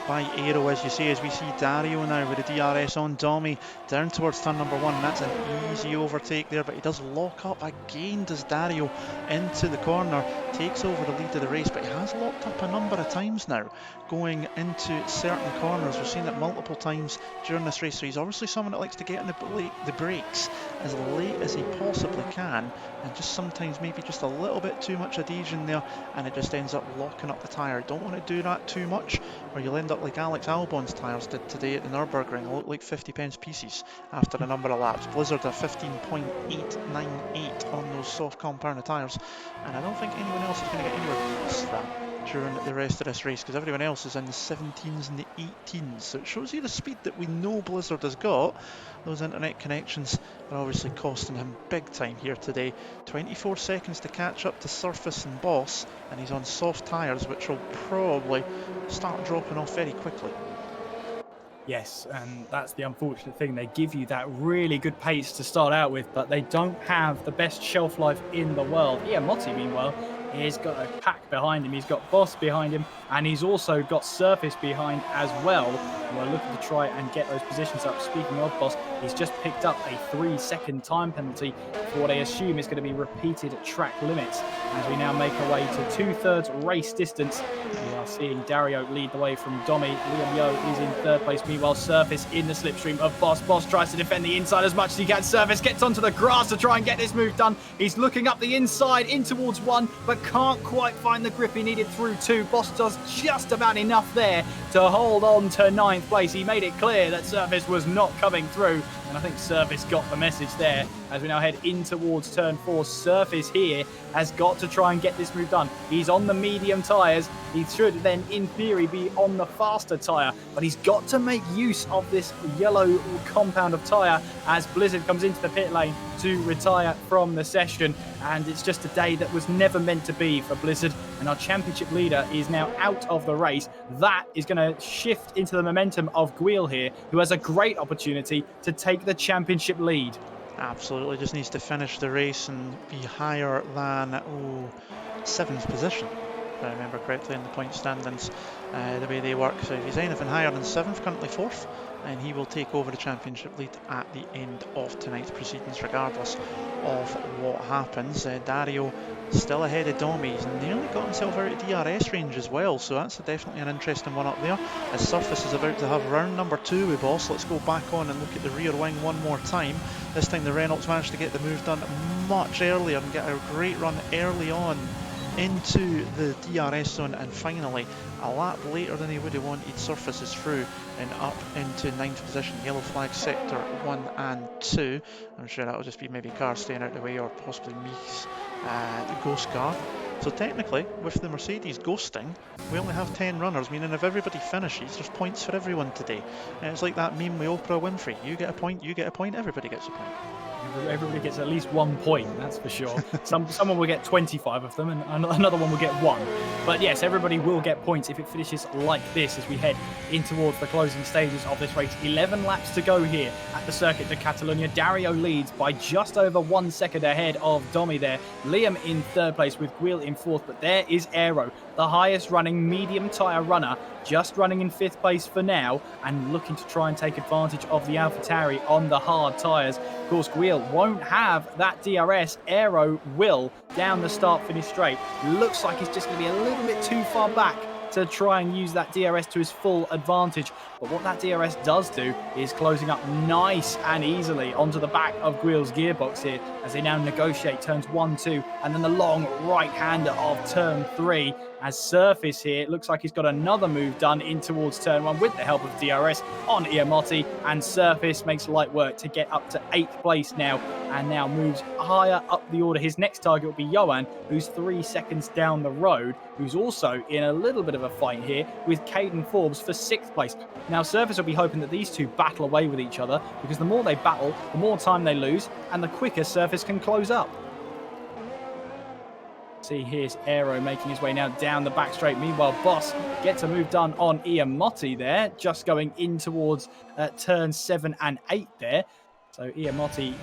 by Aero, as you say, as we see Dario now with the DRS on Domi down towards turn number 1. That's an easy overtake there, but he does lock up again, does Dario, into the corner, takes over the lead of the race, but he has locked up a number of times now going into certain corners. We've seen that multiple times during this race, so he's obviously someone that likes to get in the brakes as late as he possibly can, and just sometimes maybe just a little bit too much adhesion there, and it just ends up locking up the tyre. Don't want to do that too much, or you'll end up like Alex Albon's tyres did today at the Nürburgring. Look like 50p pieces after a number of laps. Blizzard are 15.898 on those soft compound tyres, and I don't think anyone else is going to get anywhere close to that during the rest of this race, because everyone else is in the 17s and the 18s. So it shows you the speed that we know Blizzard has got. Those internet connections are obviously costing him big time here today. 24 seconds to catch up to Surface and Boss, and he's on soft tyres, which will probably start dropping off very quickly. Yes, and that's the unfortunate thing. They give you that really good pace to start out with, but they don't have the best shelf life in the world. Motti, meanwhile, he's got a pack behind him, he's got Boss behind him, and he's also got Surface behind as well. We're looking to try and get those positions up. Speaking of Boss, he's just picked up a 3-second time penalty for what I assume is going to be repeated track limits. As we now make our way to 2/3 race distance, we are seeing Dario lead the way from Domi. Liam Yo is in 3rd place. Meanwhile, Surface in the slipstream of Boss. Boss tries to defend the inside as much as he can. Surface gets onto the grass to try and get this move done. He's looking up the inside in towards 1, but can't quite find the grip he needed through 2. Boss does just about enough there to hold on to 9th place. He made it clear that Surface was not coming through, and I think Surface got the message there. As we now head in towards turn 4, Surface here has got to try and get this move done. He's on the medium tyres. He should then, in theory, be on the faster tyre, but he's got to make use of this yellow compound of tyre as Blizzard comes into the pit lane to retire from the session. And it's just a day that was never meant to be for Blizzard, and our championship leader is now out of the race. That is going to shift into the momentum of Guil here, who has a great opportunity to take the championship lead. Absolutely, just needs to finish the race and be higher than 7th position, if I remember correctly, in the point standings, the way they work. So if he's anything higher than 7th, currently 4th, and he will take over the championship lead at the end of tonight's proceedings, regardless of what happens. Dario still ahead of Domi. He's nearly got himself out of DRS range as well, so that's definitely an interesting one up there. As Surface is about to have round number 2 with Boss, let's go back on and look at the rear wing one more time. This time the Renaults managed to get the move done much earlier and get a great run early on into the DRS zone, and finally a lap later than he would have wanted, Surface is through and up into 9th position. Yellow flag sector 1 and 2. I'm sure that'll just be maybe cars staying out of the way, or possibly Meeks, the ghost car. So technically, with the Mercedes ghosting, we only have 10 runners, meaning if everybody finishes, there's points for everyone today. And it's like that meme with Oprah Winfrey: you get a point, you get a point, everybody gets a point. Everybody gets at least 1 point, that's for sure. Someone will get 25 of them, and another one will get 1. But yes, everybody will get points if it finishes like this as we head in towards the closing stages of this race. 11 laps to go here at the Circuit de Catalunya. Dario leads by just over 1 second ahead of Domi there. Liam in 3rd place with Guil in 4th, but there is Aero, the highest running medium tyre runner, just running in 5th place for now and looking to try and take advantage of the AlphaTauri on the hard tyres. Of course, Guil won't have that DRS. Aero will down the start-finish straight. Looks like he's just going to be a little bit too far back to try and use that DRS to his full advantage. But what that DRS does do is closing up nice and easily onto the back of Guil's gearbox here as they now negotiate turns 1, 2, and then the long right-hander of turn 3. As Surface here, it looks like he's got another move done in towards turn 1 with the help of DRS on Motti, and Surface makes light work to get up to 8th place now, and now moves higher up the order. His next target will be Johan, who's 3 seconds down the road, who's also in a little bit of a fight here with Caden Forbes for 6th place. Now, Surface will be hoping that these two battle away with each other, because the more they battle, the more time they lose, and the quicker Surface can close up. See, here's Aero making his way now down the back straight. Meanwhile, Boss gets a move done on Motti there, just going in towards turn 7 and 8 there. So Motti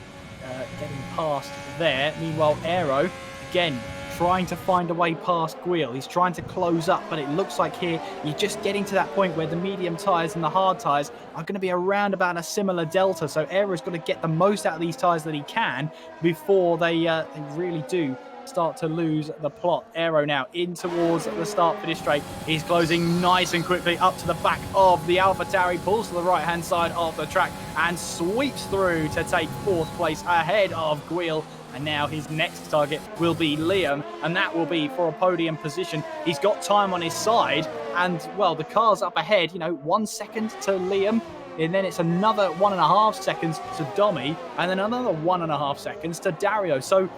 getting past there. Meanwhile, Aero, again, trying to find a way past Guil. He's trying to close up, but it looks like here you're just getting to that point where the medium tyres and the hard tyres are going to be around about a similar delta. So Aero's got to get the most out of these tyres that he can before they really do start to lose the plot. Aero now in towards the start-finish straight. He's closing nice and quickly up to the back of the AlphaTauri, pulls to the right-hand side of the track and sweeps through to take 4th place ahead of Guil. And now his next target will be Liam, and that will be for a podium position. He's got time on his side, and, well, the car's up ahead, 1 second to Liam, and then it's another 1.5 seconds to Domi, and then another 1.5 seconds to Dario. So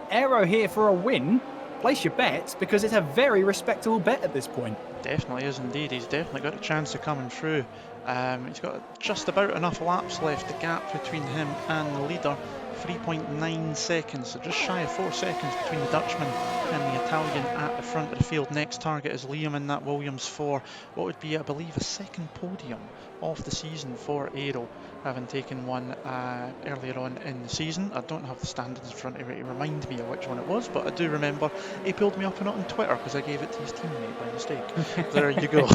Aero here for a win. Place your bets, because it's a very respectable bet at this point. Definitely is indeed. He's definitely got a chance of coming through. He's got just about enough laps left. The gap between him and the leader, 3.9 seconds, so just shy of 4 seconds between the Dutchman and the Italian at the front of the field. Next target is Liam in that Williams for what would be, I believe, a second podium of the season for Aero, having taken one earlier on in the season. I don't have the standings in front of me to remind me of which one it was, but I do remember he pulled me up on it on Twitter because I gave it to his teammate by mistake. There you go.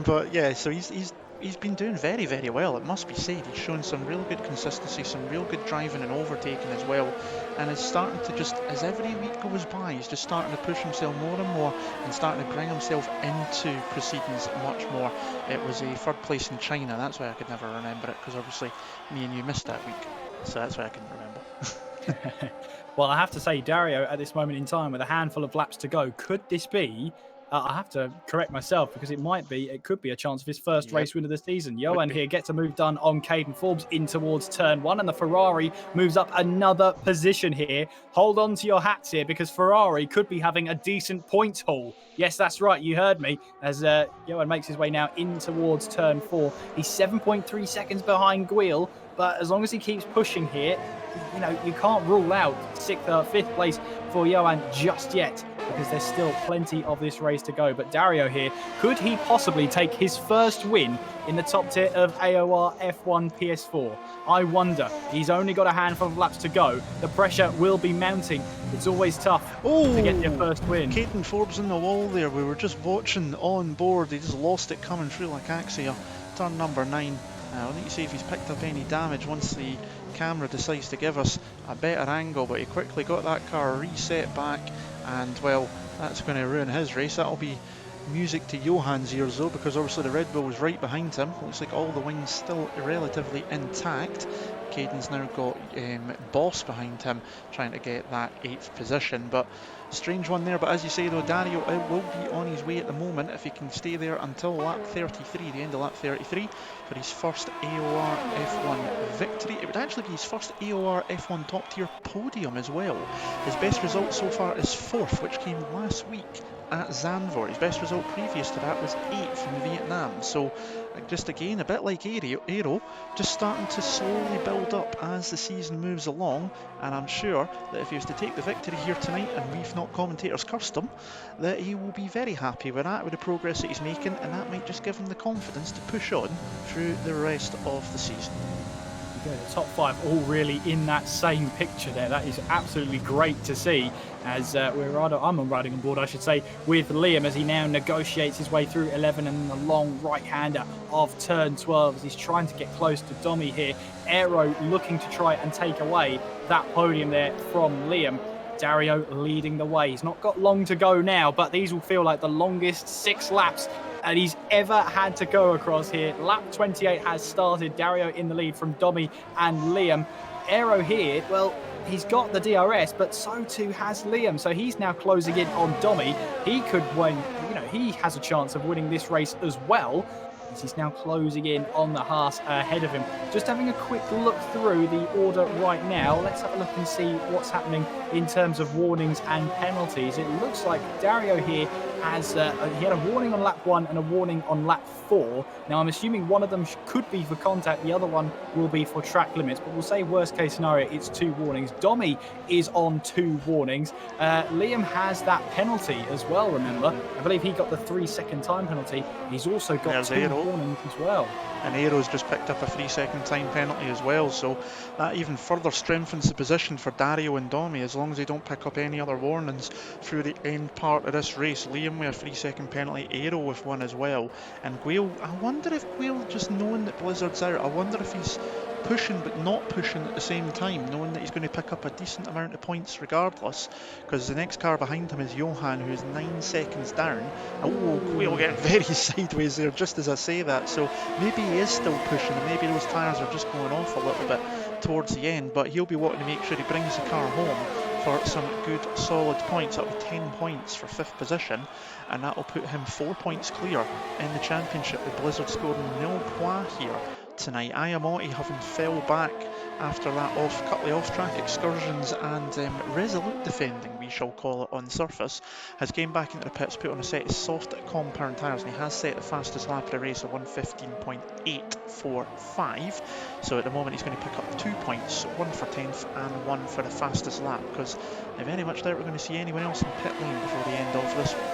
But yeah, so he's been doing very, very well, it must be said. He's shown some real good consistency, some real good driving and overtaking as well, and is starting to just, as every week goes by, he's just starting to push himself more and more and starting to bring himself into proceedings much more. It was a 3rd place in China, that's why I could never remember it, because obviously me and you missed that week, so that's why I couldn't remember. Well, I have to say, Dario, at this moment in time, with a handful of laps to go, could this be, I have to correct myself, because it could be a chance of his first race win of the season. Johan here gets a move done on Caden Forbes in towards turn 1, and the Ferrari moves up another position here. Hold on to your hats here, because Ferrari could be having a decent points haul. Yes, that's right, you heard me, as Johan makes his way now in towards turn 4. He's 7.3 seconds behind Guil, but as long as he keeps pushing here, you can't rule out 5th place for Johan just yet, because there's still plenty of this race to go. But Dario here, could he possibly take his first win in the top tier of AOR F1 PS4? I wonder. He's only got a handful of laps to go. The pressure will be mounting. It's always tough to get your first win. Caden Forbes in the wall there. We were just watching on board. He just lost it coming through like Axia. Turn number 9. I'll need to see if he's picked up any damage once the camera decides to give us a better angle, but he quickly got that car reset back, and well, that's going to ruin his race. That'll be music to Johan's ears though, because obviously the Red Bull was right behind him. Looks like all the wings still relatively intact. Caden's now got Boss behind him trying to get that 8th position, but strange one there. But as you say though, Dario will be on his way at the moment if he can stay there until lap 33, the end of lap 33, for his first AOR F1 victory. It would actually be his first AOR F1 top tier podium as well. His best result so far is 4th, which came last week at Zandvoort. His best result previous to that was 8th in Vietnam. So just again, a bit like Aero, just starting to slowly build up as the season moves along, and I'm sure that if he was to take the victory here tonight, and we've not commentators cursed him, that he will be very happy with that, with the progress that he's making, and that might just give him the confidence to push on through the rest of the season. The top 5 all really in that same picture there. That is absolutely great to see, as I'm riding on board, I should say, with Liam as he now negotiates his way through 11 and the long right-hander of turn 12 as he's trying to get close to Domi here. Aero looking to try and take away that podium there from Liam. Dario leading the way. He's not got long to go now, but these will feel like the longest 6 laps that he's ever had to go across here. Lap 28 has started. Dario in the lead from Domi and Liam. Aero here, well, he's got the DRS, but so too has Liam. So he's now closing in on Domi. He could win, he has a chance of winning this race as well, as he's now closing in on the Haas ahead of him. Just having a quick look through the order right now. Let's have a look and see what's happening in terms of warnings and penalties. It looks like Dario here has he had a warning on lap 1 and a warning on lap 4. Now I'm assuming one of them could be for contact, the other one will be for track limits, but we'll say worst case scenario it's 2 warnings. Domi is on 2 warnings. Liam has that penalty as well, remember. I believe he got the 3-second time penalty. He's also got 2 warnings as well. And Aero's just picked up a 3-second time penalty as well, so that even further strengthens the position for Dario and Domi as long as they don't pick up any other warnings through the end part of this race. Liam with a 3-second penalty, Aero with one as well, and Gwail, I wonder if Gwail, just knowing that Blizzard's out, I wonder if he's pushing but not pushing at the same time, knowing that he's going to pick up a decent amount of points regardless, because the next car behind him is Johan, who's 9 seconds down. Oh, Gwail getting very sideways there just as I say that, so maybe he is still pushing and maybe those tyres are just going off a little bit towards the end, but he'll be wanting to make sure he brings the car home for some good solid points. That'll be 10 points for 5th position, and that'll put him 4 points clear in the championship, with Blizzard scoring nil points here tonight. Ayamotti having fell back after that couple of off-track excursions and resolute defending, we shall call it, on surface, has came back into the pits, put on a set of soft compound tyres, and he has set the fastest lap of the race of 1:15.845. So at the moment he's going to pick up 2 points, one for 10th and one for the fastest lap, because I very much doubt we're going to see anyone else in pit lane before the end of this one.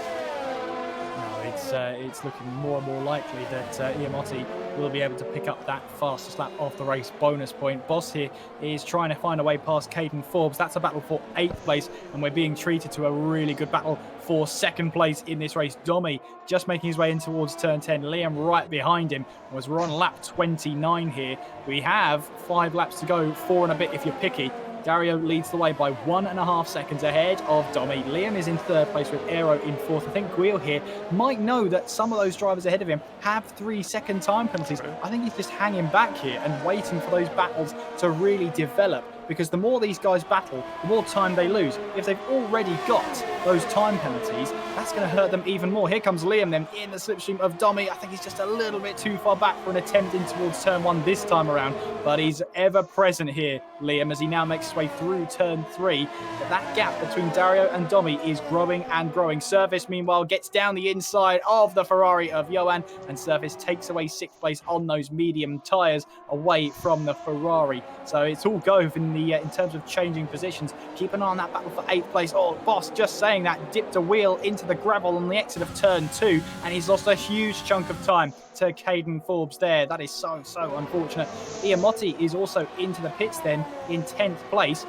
It's looking more and more likely that Iamotti will be able to pick up that fastest lap of the race bonus point. Boss here is trying to find a way past Caden Forbes. That's a battle for 8th place, and we're being treated to a really good battle for 2nd place in this race. Domi just making his way in towards turn 10. Liam right behind him, as we're on lap 29 here. We have 5 laps to go, 4 and a bit if you're picky. Dario leads the way by 1.5 seconds ahead of Domi. Liam is in 3rd place with Aero in 4th. I think Gwail here might know that some of those drivers ahead of him have 3-second time penalties. I think he's just hanging back here and waiting for those battles to really develop, because the more these guys battle, the more time they lose. If they've already got those time penalties, that's going to hurt them even more. Here comes Liam then in the slipstream of Domi. I think he's just a little bit too far back for an attempt in towards turn 1 this time around, but he's ever present here, Liam, as he now makes his way through turn 3. But that gap between Dario and Domi is growing and growing. Service, meanwhile, gets down the inside of the Ferrari of Johan, and Service takes away 6th place on those medium tyres away from the Ferrari. So it's all go in terms of changing positions. Keep an eye on that battle for 8th place. Oh, Boss, just saying that, dipped a wheel into the gravel on the exit of turn 2, and he's lost a huge chunk of time to Caden Forbes there. That is so unfortunate. Iamotti is also into the pits then in 10th place.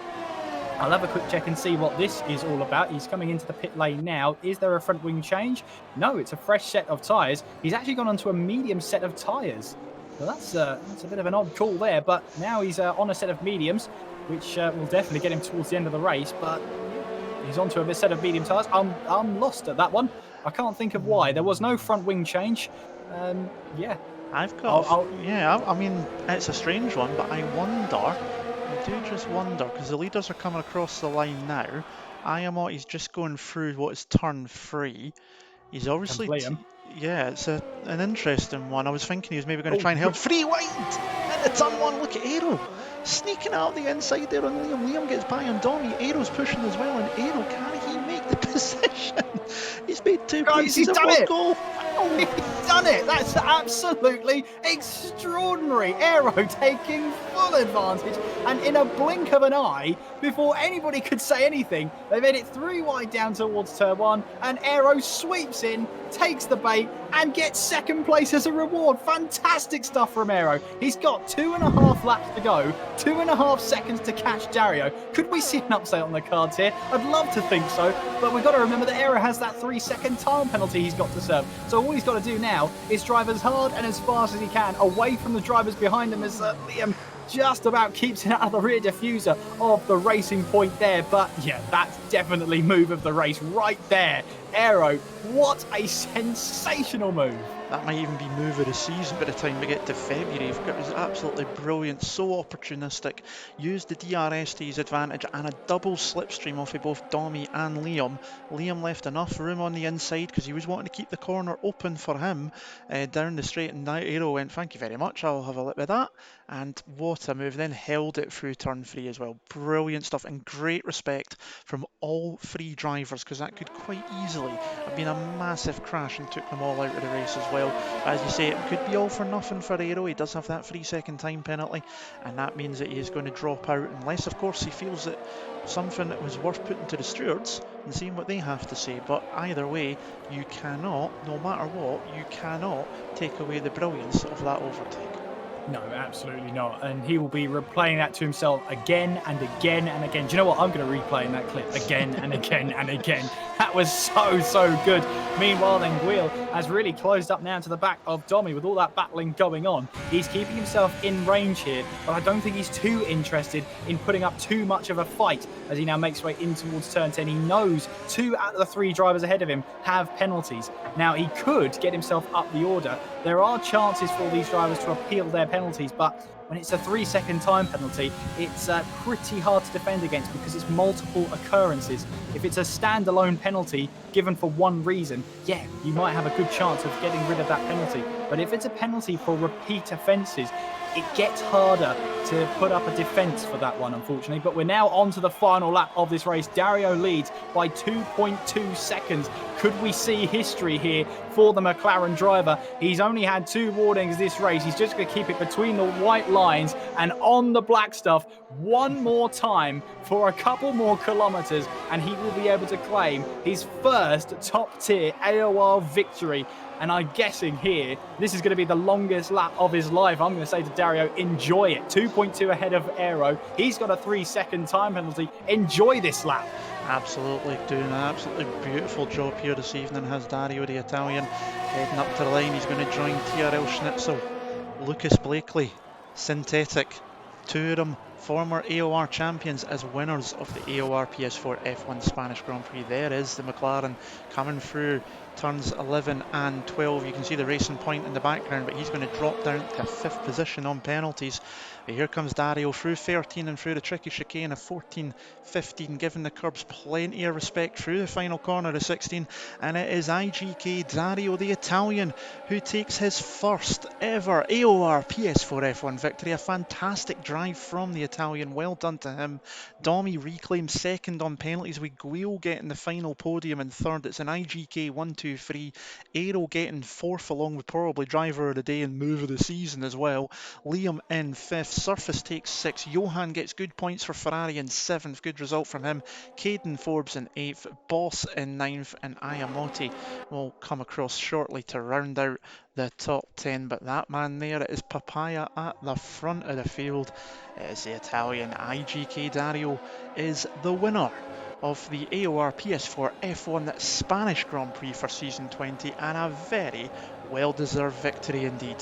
I'll have a quick check and see what this is all about. He's coming into the pit lane now. Is there a front wing change? No, it's a fresh set of tyres. He's actually gone onto a medium set of tyres. So that's a bit of an odd call there, but now he's on a set of mediums, which will definitely get him towards the end of the race, but he's onto a set of medium tyres. I'm lost at that one. I can't think of why. There was no front wing change. Yeah. I've got, I mean, it's a strange one, but I do just wonder, because the leaders are coming across the line now. Ayamotti's just going through what is turn 3. He's obviously, yeah, it's an interesting one. I was thinking he was maybe going to try and help. Free wide into turn 1. Look at Aero sneaking out the inside there on Liam. Liam gets by on Domi. Aero's pushing as well, and Aero, can he make the position? He's made 2 places. He's done it. Goal. Oh, he's done it. That's absolutely extraordinary. Aero taking full advantage, and in a blink of an eye, before anybody could say anything, they made it 3 wide down towards turn 1, and Aero sweeps in, takes the bait, and gets 2nd place as a reward. Fantastic stuff from Aero. He's got 2.5 laps to go, 2.5 seconds to catch Dario. Could we see an upset on the cards here? I'd love to think so, but we've got to remember that Aero has that 3-second time penalty he's got to serve. So all he's got to do now is drive as hard and as fast as he can away from the drivers behind him, as Liam just about keeps it out of the rear diffuser of the racing point there. But yeah, that's definitely move of the race right there. Aero, what a sensational move. That might even be move of the season by the time we get to February. It was absolutely brilliant, so opportunistic, used the DRS to his advantage, and a double slipstream off of both Domi and Liam. Liam left enough room on the inside because he was wanting to keep the corner open for him down the straight, and now Aero went, thank you very much, I'll have a look with that. And what a move, then held it through turn 3 as well. Brilliant stuff, and great respect from all 3 drivers, because that could quite easily easily have been a massive crash and took them all out of the race as well. As you say, it could be all for nothing for Aero. He does have that 3-second time penalty, and that means that he is going to drop out, unless of course he feels that something that was worth putting to the stewards and seeing what they have to say. But either way, you cannot, no matter what, you cannot take away the brilliance of that overtake. No, absolutely not. And he will be replaying that to himself again and again and again. Do you know what? I'm going to replay that clip again and again and again. That was so good. Meanwhile, then Guil has really closed up now to the back of Domi with all that battling going on. He's keeping himself in range here, but I don't think he's too interested in putting up too much of a fight as he now makes way in towards turn 10. He knows 2 out of the 3 drivers ahead of him have penalties. Now, he could get himself up the order. There are chances for these drivers to appeal their penalties, but when it's a 3-second time penalty, it's pretty hard to defend against because it's multiple occurrences. If it's a standalone penalty given for one reason, yeah, you might have a good chance of getting rid of that penalty. But if it's a penalty for repeat offences, it gets harder to put up a defence for that one, unfortunately. But we're now on to the final lap of this race. Dario leads by 2.2 seconds. Could we see history here for the McLaren driver? He's only had 2 warnings this race. He's just going to keep it between the white lines and on the black stuff one more time for a couple more kilometres, and he will be able to claim his first top-tier AOR victory. And I'm guessing here, this is going to be the longest lap of his life. I'm going to say to Dario, enjoy it. 2.2 ahead of Aero. He's got a 3-second time penalty. Enjoy this lap. Absolutely, doing an absolutely beautiful job here this evening has Dario the Italian. Heading up to the line, he's going to join TRL Schnitzel, Lucas Blakely, Synthetic, 2 of them former AOR champions as winners of the AOR PS4 F1 Spanish Grand Prix. There is the McLaren coming through turns 11 and 12. You can see the racing point in the background, but he's going to drop down to 5th position on penalties. But here comes Dario through 13 and through the tricky chicane of 14, 15, giving the curbs plenty of respect through the final corner of 16. And it is IGK Dario the Italian who takes his first ever AOR PS4 F1 victory. A fantastic drive from the Italian, well done to him. Domi reclaims second on penalties, with Guil getting the final podium in third. It's an IGK 1-2-3. Aero getting 4th, along with probably driver of the day and move of the season as well. Liam in 5th. Surface takes 6th. Johan gets good points for Ferrari in 7th. Good result from him. Caden Forbes in 8th. Boss in 9th. And Ayamote will come across shortly to round out the top 10. But that man there is Papaya at the front of the field. It is the Italian. IGK Dario is the winner of the AOR PS4 F1 Spanish Grand Prix for Season 20, and a very well-deserved victory indeed.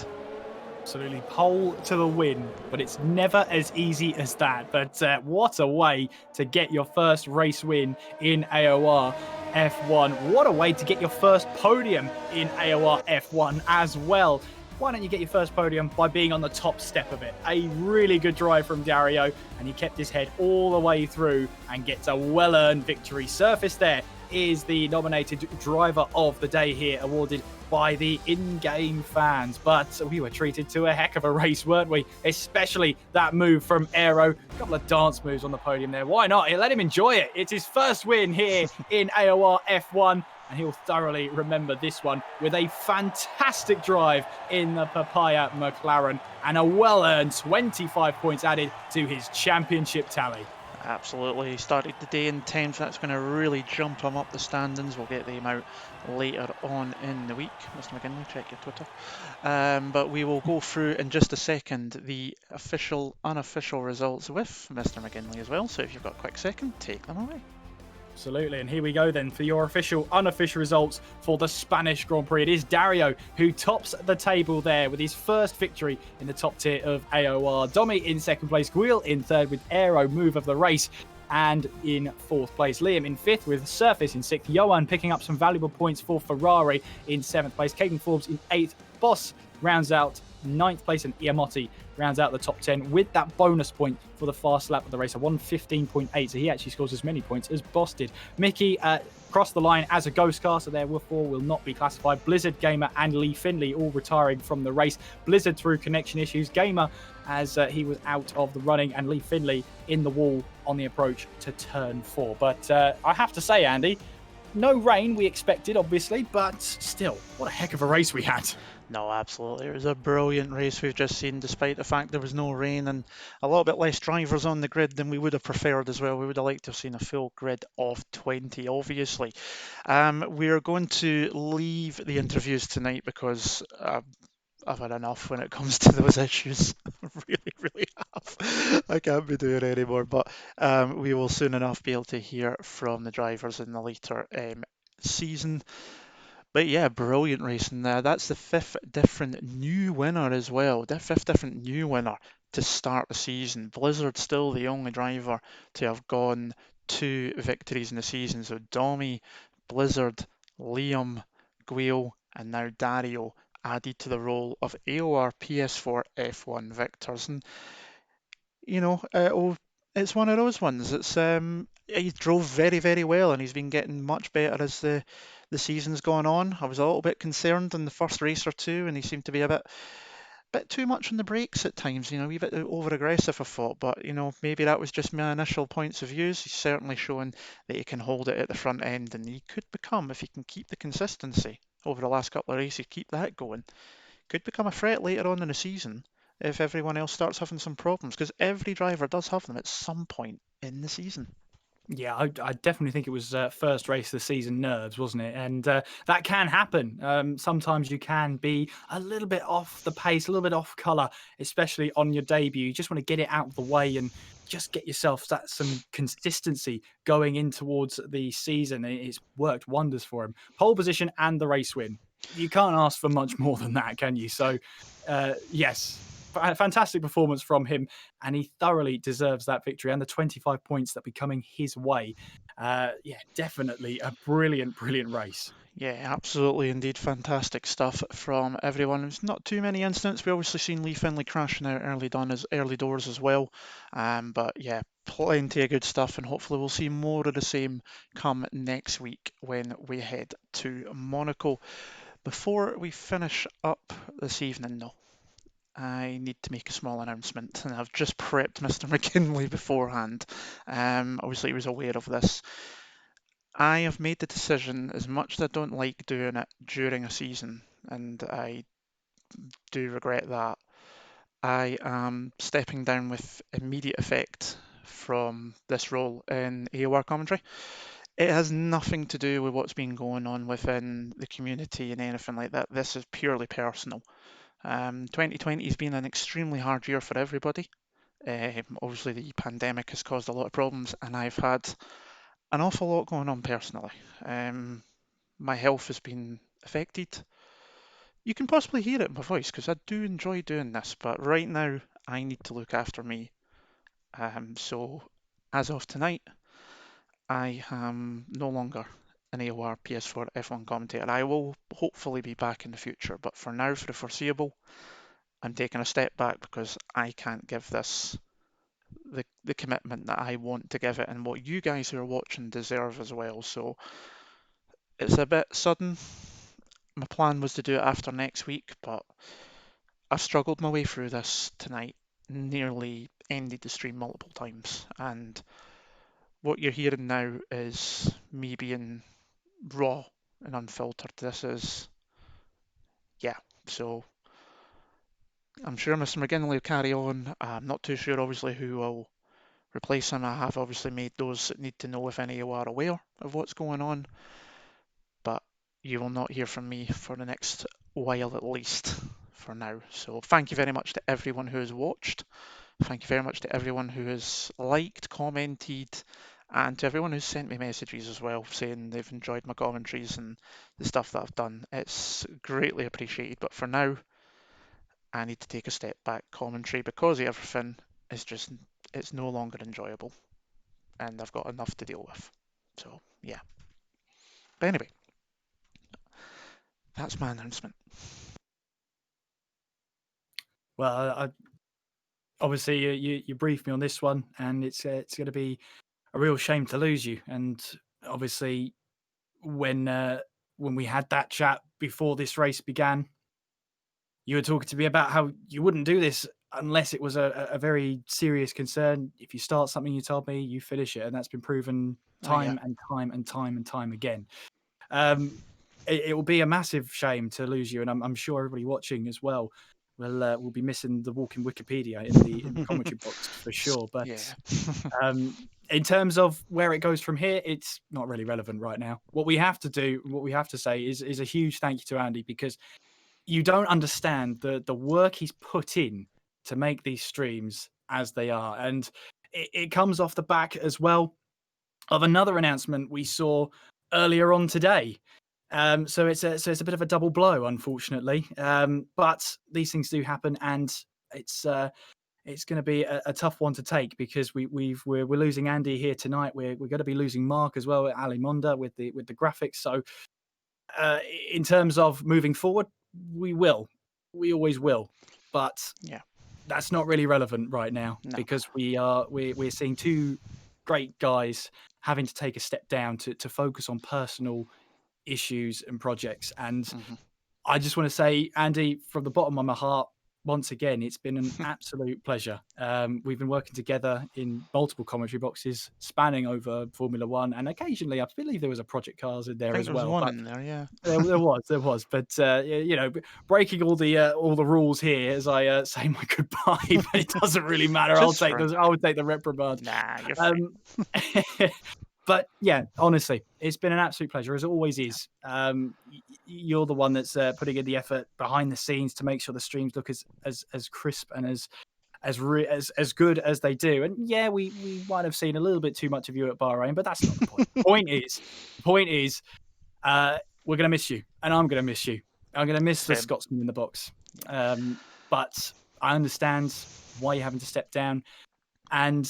Absolutely, pole to the win, but it's never as easy as that. But what a way to get your first race win in AOR F1. What a way to get your first podium in AOR F1 as well. Why don't you get your first podium by being on the top step of it? A really good drive from Dario, and he kept his head all the way through and gets a well-earned victory. Surface there is the nominated driver of the day here, awarded by the in-game fans. But we were treated to a heck of a race, weren't we? Especially that move from Aero. A couple of dance moves on the podium there. Why not? Let him enjoy it. It's his first win here in AOR F1. And he'll thoroughly remember this one with a fantastic drive in the Papaya McLaren and a well-earned 25 points added to his championship tally. Absolutely. He started the day in 10th. That's going to really jump him up the standings. We'll get them out later on in the week. Mr. McGinley, check your Twitter. But we will go through in just a second the official, unofficial results with Mr. McGinley as well. So if you've got a quick second, take them away. Absolutely, and here we go then for your official, unofficial results for the Spanish Grand Prix. It is Dario who tops the table there with his first victory in the top tier of AOR. Domi in second place, Guil in third with Aero move of the race, and in fourth place, Liam in fifth with Surface in sixth. Johan picking up some valuable points for Ferrari in seventh place. Caden Forbes in eighth. Boss rounds out ninth place, and Iamotti rounds out the top 10 with that bonus point for the fast lap of the race, a 1:15.8, so he actually scores as many points as Boss did. Mickey crossed the line as a ghost car, so therefore will not be classified. Blizzard, Gamer and Lee Finley all retiring from the race. Blizzard through connection issues, Gamer as he was out of the running, and Lee Finley in the wall on the approach to turn 4. But I have to say, Andy, No rain we expected, obviously, but still, what a heck of a race we had. No, absolutely. It was a brilliant race we've just seen, despite the fact there was no rain and a little bit less drivers on the grid than we would have preferred as well. We would have liked to have seen a full grid of 20, obviously. We're going to leave the interviews tonight because I've had enough when it comes to those issues. I really, really have. I can't be doing it anymore. But we will soon enough be able to hear from the drivers in the later season. But yeah, brilliant racing there. That's the fifth different new winner as well. The fifth different new winner to start the season. Blizzard's still the only driver to have gone two victories in the season. So Domi, Blizzard, Liam, Guile, and now Dario added to the role of AOR PS4 F1 victors. And it's one of those ones. He drove very, very well, and he's been getting much better as the season's gone on. I was a little bit concerned in the first race or two, and he seemed to be a bit too much on the brakes at times. A wee bit over aggressive, I thought. But maybe that was just my initial points of views. He's certainly shown that he can hold it at the front end, and he could become, if he can keep the consistency over the last couple of races, keep that going, could become a threat later on in the season if everyone else starts having some problems, because every driver does have them at some point in the season. Yeah, I definitely think it was first race of the season nerves, wasn't it? And that can happen. Sometimes you can be a little bit off the pace, a little bit off colour, especially on your debut. You just want to get it out of the way and just get yourself some consistency going in towards the season. It's worked wonders for him. Pole position and the race win. You can't ask for much more than that, can you? So, yes, fantastic performance from him, and he thoroughly deserves that victory and the 25 points that be coming his way. Yeah, definitely a brilliant, brilliant race. Yeah, absolutely, indeed, fantastic stuff from everyone. There's not too many incidents. We obviously seen Lee Finley crashing out early doors as well. But yeah, plenty of good stuff, and hopefully we'll see more of the same come next week when we head to Monaco. Before we finish up this evening, though, I need to make a small announcement, and I've just prepped Mr. McGinley beforehand. Obviously, he was aware of this. I have made the decision, as much as I don't like doing it during a season, and I do regret that, I am stepping down with immediate effect from this role in AOR commentary. It has nothing to do with what's been going on within the community and anything like that. This is purely personal. 2020 has been an extremely hard year for everybody. Obviously, the pandemic has caused a lot of problems, and I've had an awful lot going on personally. My health has been affected. You can possibly hear it in my voice because I do enjoy doing this, but right now I need to look after me. So, as of tonight, I am no longer an AOR PS4 F1 commentator. I will hopefully be back in the future, but for now, for the foreseeable, I'm taking a step back because I can't give this the commitment that I want to give it and what you guys who are watching deserve as well. So it's a bit sudden. My plan was to do it after next week, but I've struggled my way through this tonight, nearly ended the stream multiple times, and what you're hearing now is me being raw and unfiltered. This is, yeah, so I'm sure Mr. McGinley will carry on. I'm not too sure, obviously, who will replace him. I have obviously made those that need to know if any of you are aware of what's going on, but you will not hear from me for the next while at least for now. So thank you very much to everyone who has watched. Thank you very much to everyone who has liked, commented, and to everyone who's sent me messages as well saying they've enjoyed my commentaries and the stuff that I've done. It's greatly appreciated, but for now, I need to take a step back. Commentary, because of everything, is just, it's no longer enjoyable, and I've got enough to deal with. So, yeah. But anyway, that's my announcement. Well, obviously you briefed me on this one, and it's going to be a real shame to lose you. And obviously, when we had that chat before this race began, you were talking to me about how you wouldn't do this unless it was a very serious concern, if you start something, you told me, you finish it, and that's been proven Oh yeah. time and time and time and time again. Um, it will be a massive shame to lose you, and I'm sure everybody watching as well will be missing the walking Wikipedia in the commentary box for sure. But Yeah. um, in terms of where it goes from here, it's not really relevant right now. What we have to do, what we have to say, is a huge thank you to Andy, because you don't understand the work he's put in to make these streams as they are, and it comes off the back as well of another announcement we saw earlier on today. So it's a bit of a double blow, unfortunately. But these things do happen, and it's it's going to be a tough one to take, because we're losing Andy here tonight. We're going to be losing Mark as well at Alimonda with the graphics. So uh, in terms of moving forward, we always will, but Yeah. that's not really relevant right now, No. because we're seeing two great guys having to take a step down to focus on personal issues and projects. And Hmm. I just want to say, Andy, from the bottom of my heart, once again, it's been an absolute pleasure. We've been working together in multiple commentary boxes spanning over Formula One, and occasionally, I believe there was a Project Cars in I there think as there's well. one But in there. Yeah. there was. But you know, breaking all the rules here as I say my goodbye, but it doesn't really matter. Just for I would take the reprimand. Nah, you're fine. Um, but yeah, honestly, it's been an absolute pleasure, as it always Yeah. is. You're the one that's putting in the effort behind the scenes to make sure the streams look as crisp and as good as they do. And yeah, we might have seen a little bit too much of you at Bahrain, but that's not the point. The point is, we're going to miss you, and I'm going to miss you. I'm going to miss the Same. Scotsman in the box. Yeah. But I understand why you're having to step down, and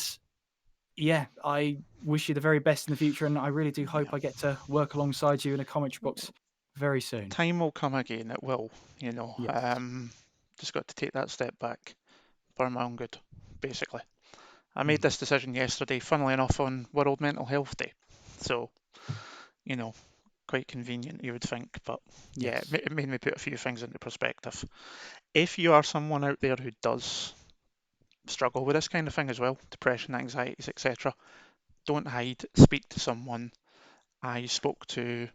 yeah, I wish you the very best in the future, and I really do Yeah. hope I get to work alongside you in a commentary box very soon. Time will come again. It will. You know. Yes. Just got to take that step back for my own good, basically. I made Mm. this decision yesterday, funnily enough, on World Mental Health Day. So, you know, quite convenient, you would think. But yeah, Yes. it made me put a few things into perspective. If you are someone out there who does struggle with this kind of thing as well, depression, anxieties, etc., don't hide. Speak to someone. I spoke to,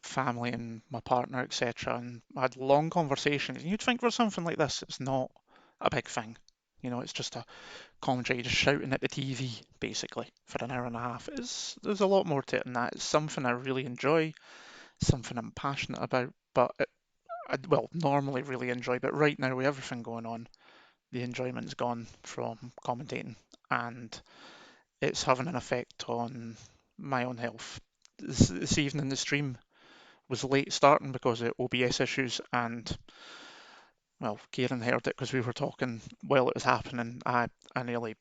family and my partner, etc., and I had long conversations. And you'd think for something like this, it's not a big thing. It's just a commentary, just shouting at the TV basically for an hour and a half. There's a lot more to it than that. It's something I really enjoy, something I'm passionate about, but normally really enjoy. But right now, with everything going on, the enjoyment's gone from commentating, and it's having an effect on my own health. This evening, the stream was late starting because of OBS issues, and well, Kieran heard it because we were talking while it was happening. I nearly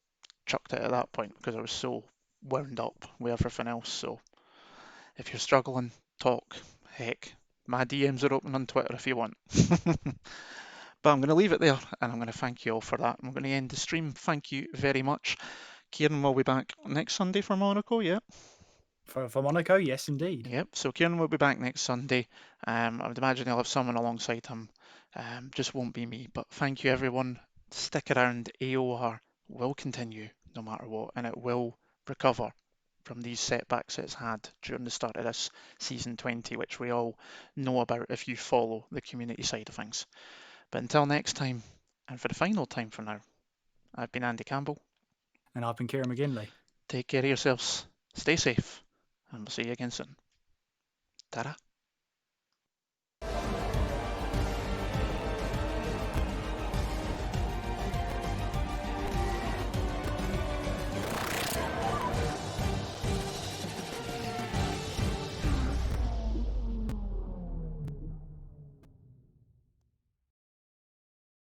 chucked it at that point because I was so wound up with everything else. So if you're struggling, talk. Heck, my DMs are open on Twitter if you want. But I'm going to leave it there, and I'm going to thank you all for that. I'm going to end the stream. Thank you very much. Kieran will be back next Sunday for Monaco, yeah? For Monaco, yes, indeed. Yep, so Kieran will be back next Sunday. I would imagine he'll have someone alongside him. Just won't be me. But thank you, everyone. Stick around. AOR will continue no matter what, and it will recover from these setbacks it's had during the start of this season 20, which we all know about if you follow the community side of things. But until next time, and for the final time for now, I've been Andy Campbell. And I've been Kieran McGinley. Take care of yourselves, stay safe, and we'll see you again soon. Ta-ra.